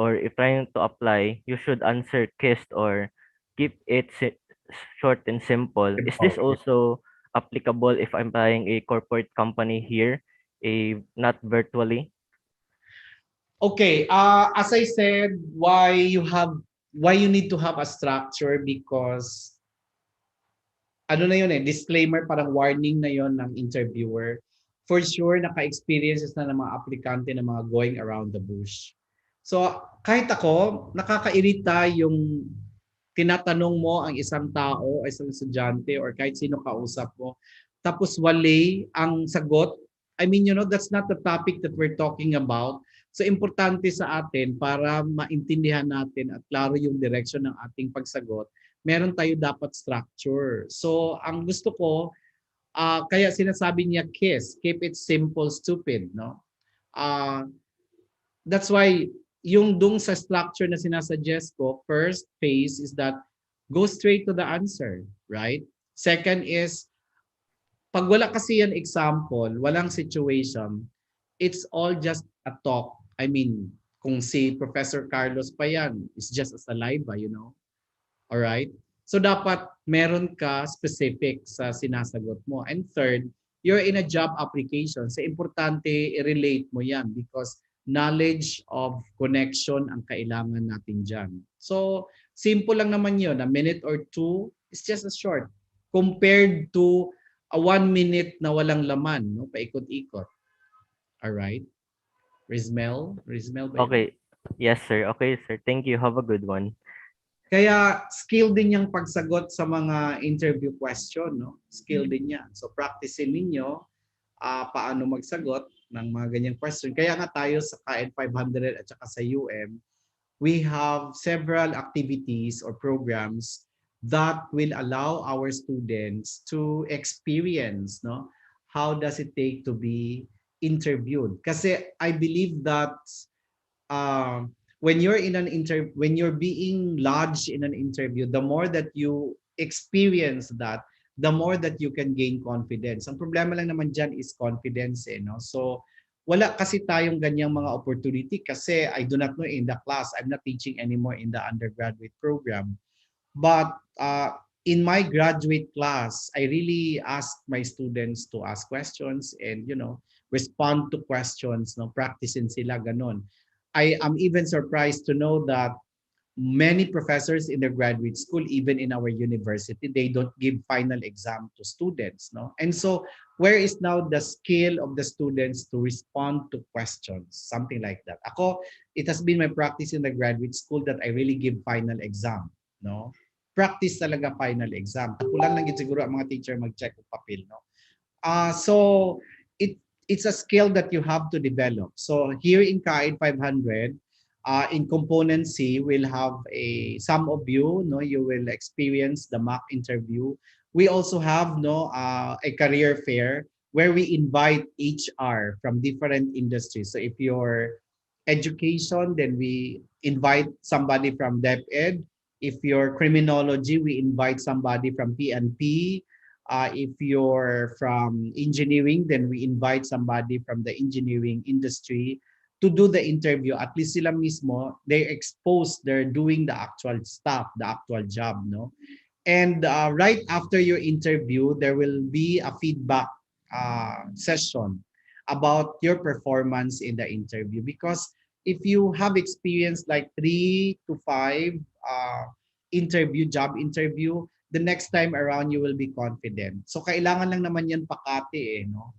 or if trying to apply, you should answer kissed or keep it short and simple. Is this also applicable if I'm buying a corporate company here, not virtually? Okay, as I said, why you need to have a structure because ano na yun disclaimer, parang warning na yun ng interviewer. For sure, naka-experiences na ng mga aplikante na mga going around the bush. So, kahit ako, nakakairita yung tinatanong mo ang isang tao, isang estudyante, or kahit sino kausap mo, tapos wali ang sagot. I mean, that's not the topic that we're talking about. So, importante sa atin para maintindihan natin at klaro yung direction ng ating pagsagot, meron tayo dapat structure. So, ang gusto ko, kaya sinasabi niya KISS, keep it simple, stupid, no? That's why yung dung sa structure na sinasuggest ko, first phase is that go straight to the answer, right? Second is, pag wala kasi yan example, walang situation, it's all just a talk. I mean, kung si Professor Carlos pa yan, it's just a saliva, All right? So dapat meron ka specific sa sinasagot mo. And third, you're in a job application. So importante i-relate mo yan because knowledge of connection ang kailangan natin dyan. So simple lang naman yun. A minute or two is just a short compared to a 1 minute na walang laman, no? Paikot-ikot. All right? Rizmel ba yun? Okay. Yes, sir. Okay, sir. Thank you. Have a good one. Kaya skill din yung pagsagot sa mga interview question, no? Skill din yan. So practicein ninyo paano magsagot ng mga ganyang question. Kaya nga tayo sa KAED 500 at saka sa UM, we have several activities or programs that will allow our students to experience, no? How does it take to be interviewed? Kasi I believe that when you're when you're being lodged in an interview, the more that you experience that, the more that you can gain confidence. Ang problema lang naman dyan is confidence, no? So, wala kasi tayong ganyang mga opportunity kasi I do not know in the class. I'm not teaching anymore in the undergraduate program. But in my graduate class, I really ask my students to ask questions and, respond to questions, no? Practicein sila, ganon. I am even surprised to know that many professors in their graduate school, even in our university, they don't give final exam to students, no? And so, where is now the skill of the students to respond to questions? Something like that. Ako, it has been my practice in the graduate school that I really give final exam, no? Practice talaga final exam. Tapulan lang yun siguro ang mga teacher mag-check ng papel, no? So, it's a skill that you have to develop. So, here in KAED 500, in component C, we'll have some of you, you will experience the mock interview. We also have a career fair where we invite HR from different industries. So if you're education, then we invite somebody from DepEd. If you're criminology, we invite somebody from PNP. If you're from engineering, then we invite somebody from the engineering industry to do the interview. At least sila mismo, they're exposed, they're doing the actual stuff, the actual job, no? And right after your interview, there will be a feedback session about your performance in the interview. Because if you have experienced like 3 to 5 job interview, the next time around you will be confident. So kailangan lang naman yan pakati, no?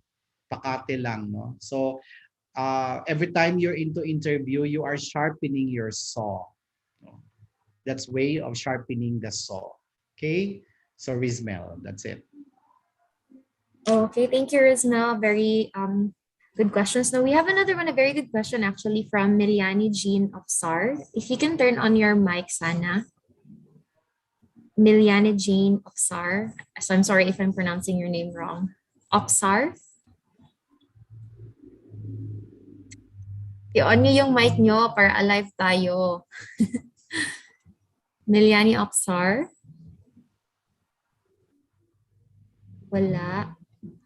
pakate lang, no? So every time you're into interview, you are sharpening your saw. No? That's way of sharpening the saw. Okay? So Rizmel, that's it. Okay, thank you, Rizmel. Very good questions. Now we have another one, a very good question actually from Miliani Jean of SAR. If you can turn on your mic, Sana. Miliani Jean of SAR. So I'm sorry if I'm pronouncing your name wrong. Oksar. I-on nyo yung mic nyo para alive tayo. Miliani Oksar. Wala.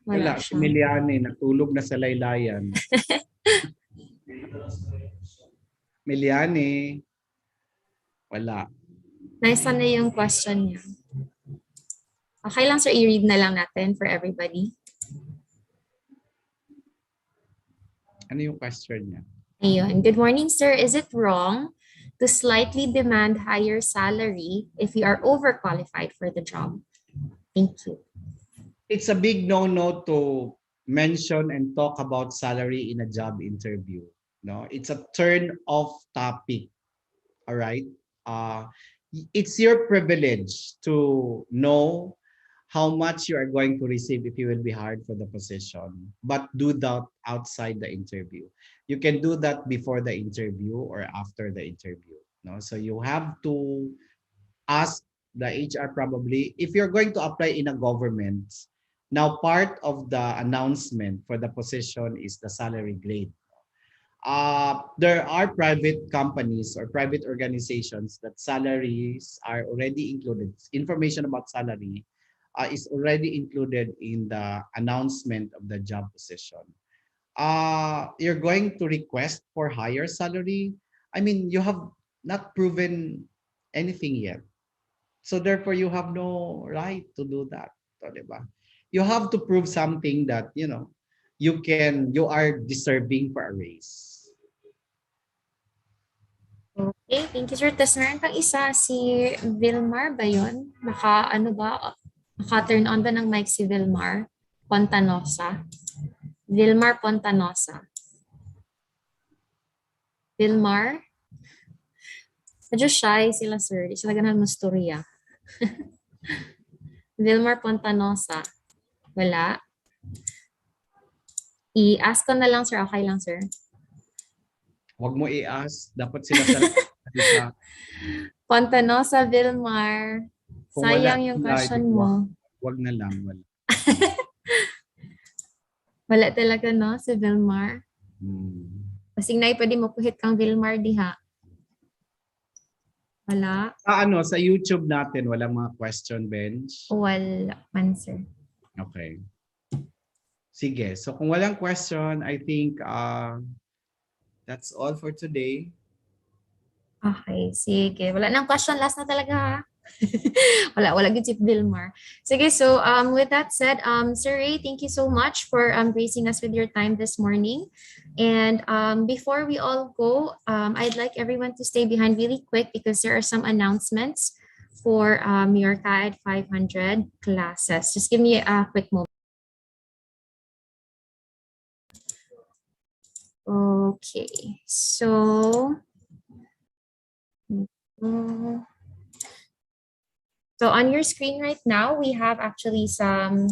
Wala, si Miliani, natulog na sa laylayan. Miliani. Wala. Nice na yung question niya. Okay lang, sir, i-read na lang natin for everybody. Ano yung question niya? Ayun. Good morning, sir. Is it wrong to slightly demand higher salary if you are overqualified for the job? Thank you. It's a big no-no to mention and talk about salary in a job interview. No, it's a turn-off topic. All right. It's your privilege to know how much you are going to receive if you will be hired for the position, but do that outside the interview. You can do that before the interview or after the interview. No, so you have to ask the HR probably if you're going to apply in a government. Now, part of the announcement for the position is the salary grade. There are private companies or private organizations that salaries are already included. Information about salary is already included in the announcement of the job position. You're going to request for higher salary. I mean, you have not proven anything yet. So therefore, you have no right to do that. Diba? You have to prove something that, you know, you are deserving for a raise. Okay, thank you, sir. Tapos meron pang isa, si Vilmar ba yun? Naka-turn on ba ng mic si Vilmar Pontanosa? Vilmar Pontanosa. Vilmar? Medyo shy sila, sir. Di sila ganun mo storya. Vilmar Pontanosa. Wala. I-ask ko na lang, sir. Okay lang, sir. Huwag mo i-ask. Dapat sila sa Pontanosa, Vilmar. Kung Sayang wala yung sila, question mo. Huwag na lang. Wala. Wala talaga, no? Si Vilmar. Kasi na pwede mo puhit kang Vilmar diha. Wala. Sa YouTube natin, walang mga question bench? Wala man, sir. Okay. Sige. So kung walang question, I think that's all for today. Okay, sige. Wala nang question. Last na talaga, ha? wala good si Vilmar. Sige, so with that said, Sir Ray, thank you so much for gracing us with your time this morning. And before we all go, I'd like everyone to stay behind really quick because there are some announcements for your CAED 500 classes. Just give me a quick moment. Okay, so on your screen right now, we have actually some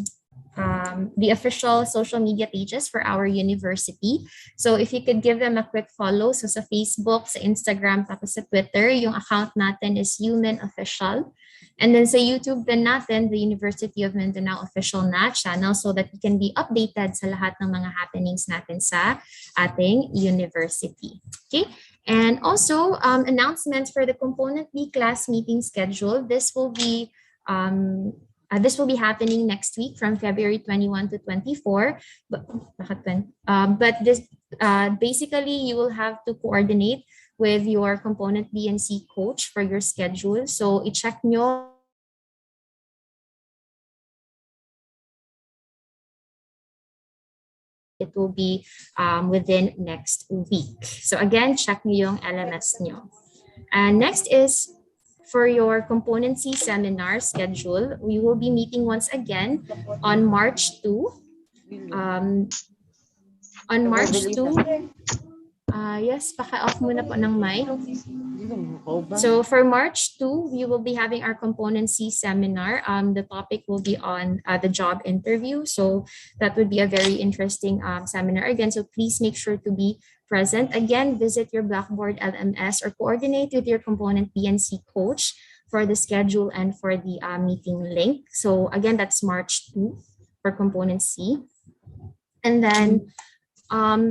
the official social media pages for our university. So if you could give them a quick follow, so sa Facebook, sa Instagram, tapos sa Twitter, yung account natin is Human Official. And then sa YouTube din natin, the University of Mindanao official na channel so that you can be updated sa lahat ng mga happenings natin sa ating university. Okay? And also, announcements for the Component B class meeting schedule. This will be happening next week from February 21 to 24. But this basically you will have to coordinate with your Component B and C coach for your schedule. So i-check nyo it will be within next week. So again, check nyo yung LMS nyo. And next is for your componency seminar schedule. We will be meeting once again on March 2. On March 2, yes, paka-off muna po ng mic. So for March 2, we will be having our Component C seminar. The topic will be on the job interview. So that would be a very interesting seminar again. So please make sure to be present. Again, visit your Blackboard LMS or coordinate with your Component B and C coach for the schedule and for the meeting link. So again, that's March 2 for Component C. And then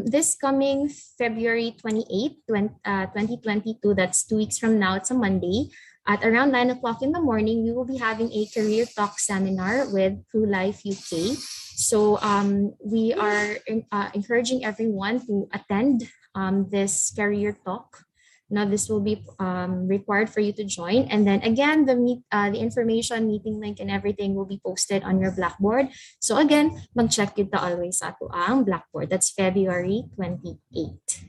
this coming February 28th, 2022, that's 2 weeks from now, it's a Monday, at around 9 o'clock in the morning, we will be having a Career Talk seminar with PruLife UK. So we are encouraging everyone to attend this Career Talk. Now this will be required for you to join. And then again, the information, meeting link, and everything will be posted on your Blackboard. So again, mag-check kita always sa ato ang Blackboard. That's February 28.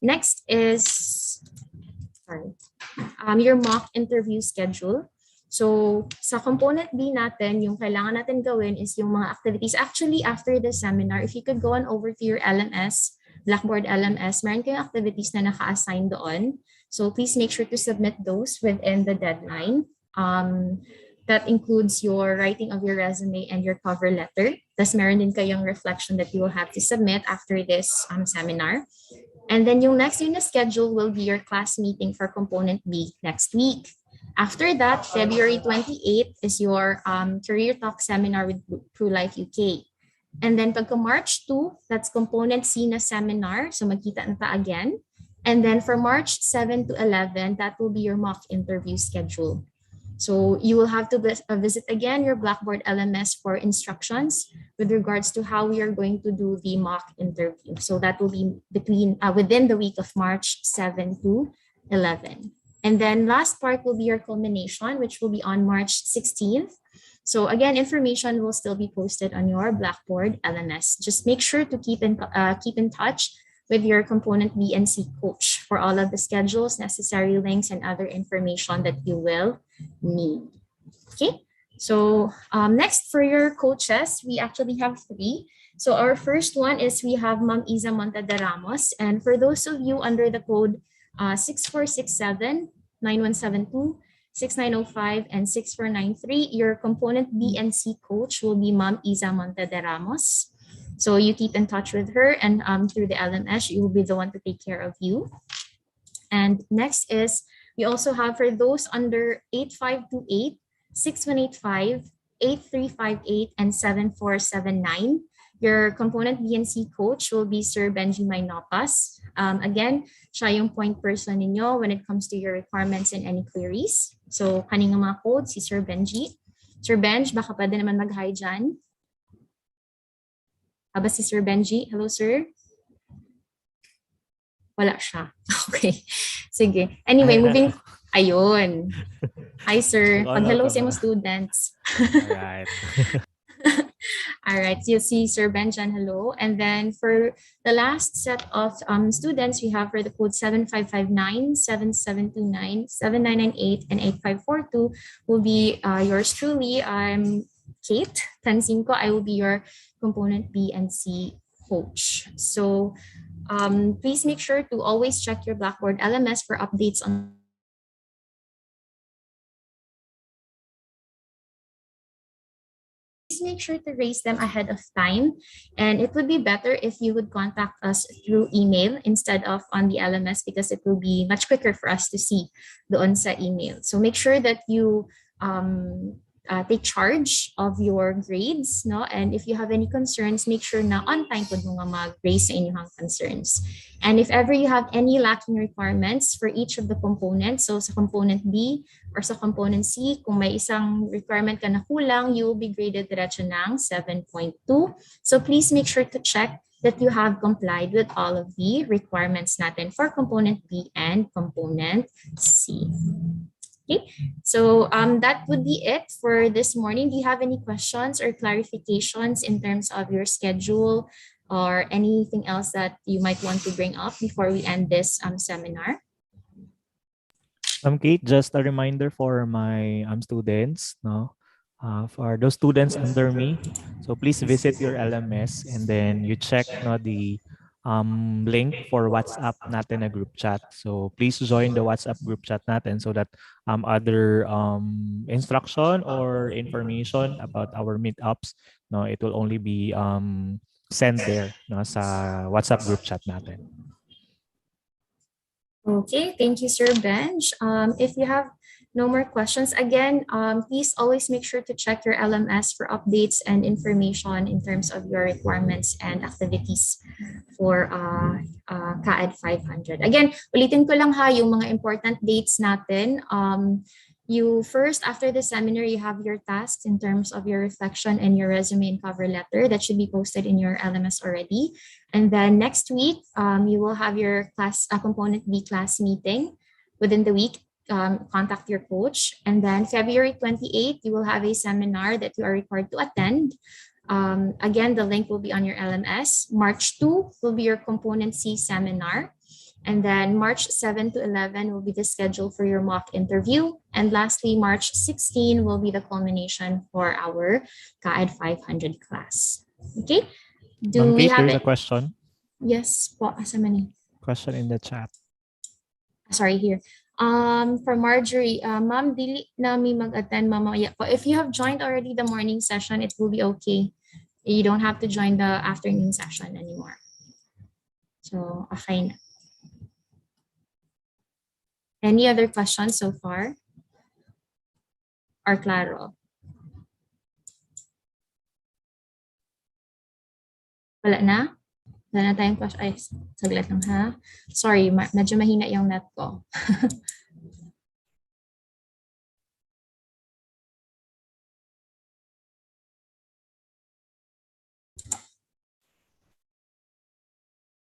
Next is your mock interview schedule. So sa component B natin, yung kailangan natin gawin is yung mga activities. Actually, after the seminar, if you could go on over to your LMS, Blackboard LMS, meron kayong activities na naka-assign doon. So please make sure to submit those within the deadline. That includes your writing of your resume and your cover letter. Tapos meron din kayong reflection that you will have to submit after this seminar. And then yung next na schedule will be your class meeting for Component B next week. After that, February 28th is your Career Talk seminar with PruLife UK. And then pagka March 2, that's Component C na seminar. So magkita na ta again. And then for March 7 to 11, that will be your mock interview schedule. So you will have to visit again your Blackboard LMS for instructions with regards to how we are going to do the mock interview. So that will be within the week of March 7 to 11. And then last part will be your culmination, which will be on March 16th. So again, information will still be posted on your Blackboard LMS. Just make sure to keep in touch with your Component B and C coach for all of the schedules, necessary links, and other information that you will need. Okay, so next for your coaches, we actually have 3. So our first one is we have Ma'am Iza Monta de Ramos. And for those of you under the code 6467 9172, 6905 and 6493, your Component B and C coach will be Ma'am Iza Monte de Ramos. So you keep in touch with her, and through the LMS, she will be the one to take care of you. And next is, we also have for those under 8528, 6185, 8358, and 7479, your Component B and C coach will be Sir Benji Mainopas. Again, siya yung point person ninyo when it comes to your requirements and any queries. So, kaning mga code, si Sir Benji. Sir Benj, baka pwede naman mag-hi dyan. Aba si Sir Benji. Hello, sir. Wala siya. Okay. Sige. Anyway, moving. Ayun. Hi, sir. Pag-hello sa mga students. Alright. All right, so you see Sir Benjan, hello. And then for the last set of students, we have for the code 7559, 7729, 7998, and 8542 will be yours truly. I'm Kate Tansinko. I will be your Component B and C coach. So please make sure to always check your Blackboard LMS for updates on make sure to raise them ahead of time, and it would be better if you would contact us through email instead of on the LMS, because it will be much quicker for us to see doon sa email. So make sure that you take charge of your grades, no? And if you have any concerns, make sure na on time po mga mag-raise sa inyong concerns. And if ever you have any lacking requirements for each of the components, so sa component B or sa component C, kung may isang requirement ka na kulang, you will be graded diretso ng 7.2. So please make sure to check that you have complied with all of the requirements natin for component B and component C. Okay, so that would be it for this morning. Do you have any questions or clarifications in terms of your schedule or anything else that you might want to bring up before we end this seminar? Kate, just a reminder for my students, no? For those students under me, so please visit your LMS and then you check no, the link for WhatsApp natin na group chat. So please join the WhatsApp group chat natin so that other instruction or information about our meetups, no, it will only be sent there no, sa WhatsApp group chat natin. Okay, thank you, Sir Benj. If you have no more questions, again, please always make sure to check your LMS for updates and information in terms of your requirements and activities for CAAD 500. Again, ulitin ko lang ha, yung mga important dates natin. You first, after the seminar, you have your tasks in terms of your reflection and your resume and cover letter that should be posted in your LMS already. And then next week, you will have your class component B class meeting within the week. Contact your coach. And then February 28th, you will have a seminar that you are required to attend. Again, the link will be on your LMS. March 2 will be your component C seminar. And then March 7 to 11 will be the schedule for your mock interview. And lastly, March 16 will be the culmination for our CAAD 500 class. Okay? Do we have there's it? a question. Yes po. Asa man eh? Question in the chat. Sorry, here. For Marjorie, ma'am, dili nami mag-attend mamaya po. If you have joined already the morning session, it will be okay. You don't have to join the afternoon session anymore. So, okay na. Any other questions so far? Or klaro? Wala na? Wala na tayong question. Ay, saglit lang ha. Sorry, medyo mahina yung net ko.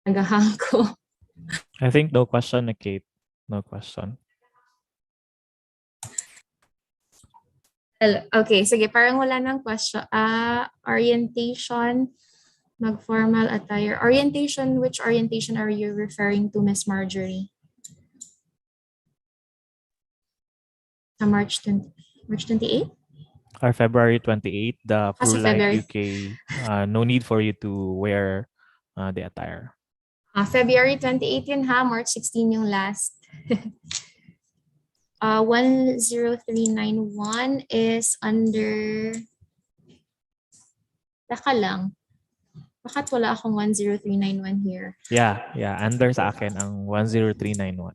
Nagahang ko. I think no question, Kate. No question. Okay, sige, parang wala nang question. Orientation, mag-formal attire. Orientation, which orientation are you referring to, Miss Marjorie? March 28th? Or February 28th, the Sa Pro February. Life UK, no need for you to wear the attire. February 28 yun ha, March 16 yung last. 10391 is under... Taka lang. Bakit wala akong 10391 here? Yeah, under sa akin ang 10391.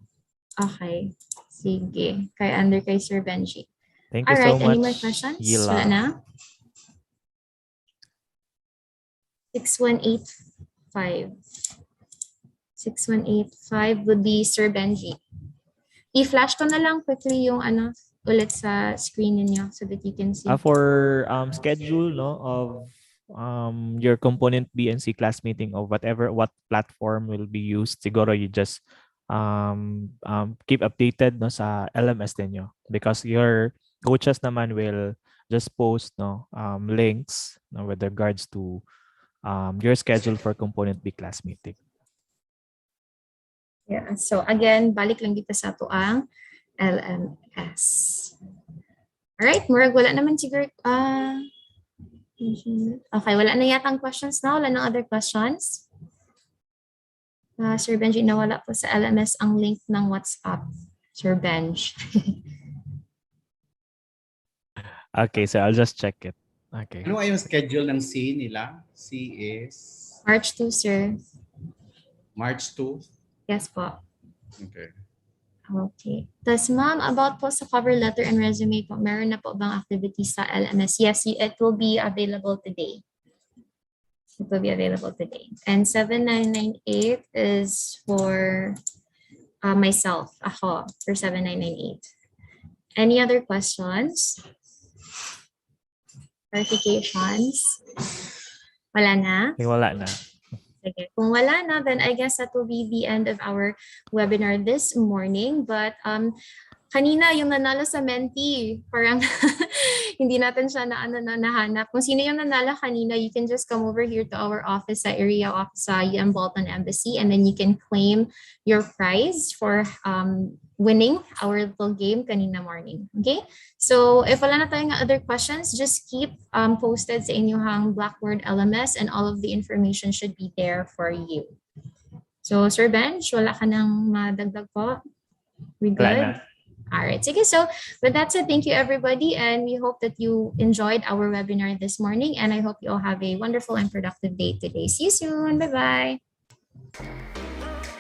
Okay. Sige. Under kay Sir Benji. Thank you Alright, so much. any more questions? Yila. Wala na? 6185. 6185 would be Sir Benji. I-flash ko na lang quickly yung ulit sa screen ninyo so that you can see. For schedule no of your component B and C class meeting of what platform will be used, siguro you just keep updated no sa LMS ninyo because your coaches naman will just post no links no, with regards to your schedule for component B class meeting. Yeah. So again, balik lang dito sa tuang LMS. Alright, murag wala naman siguro. Okay, wala na yatang questions na. Wala nang other questions. Sir Benji, nawala po sa LMS ang link ng WhatsApp. Sir Benj. Okay, so I'll just check it. Okay. Ano ay yung schedule ng C nila? C is March 2, sir. March 2. Yes po. Okay. Okay. Tapos ma'am, about po sa cover letter and resume po, meron na po bang activities sa LMS? Yes, it will be available today. It will be available today. And 7998 is for myself, ako, for 7998. Any other questions? Clarifications? Wala na? Wala na. Okay. Kung wala na, then I guess that will be the end of our webinar this morning. But kanina yung nanalo sa Menti, parang hindi natin siya nahanap. Kung sino yung nanalo kanina, you can just come over here to our office sa area office sa UM Bolton Embassy, and then you can claim your prize for winning our little game kanina morning. Okay? So if wala na tayong other questions, just keep posted sa inyong Blackboard LMS, and all of the information should be there for you. So Sir Benj, wala ka nang madagdag po? We Wala good? na. All right. Okay. So with that said, thank you everybody. And we hope that you enjoyed our webinar this morning. And I hope you all have a wonderful and productive day today. See you soon. Bye-bye.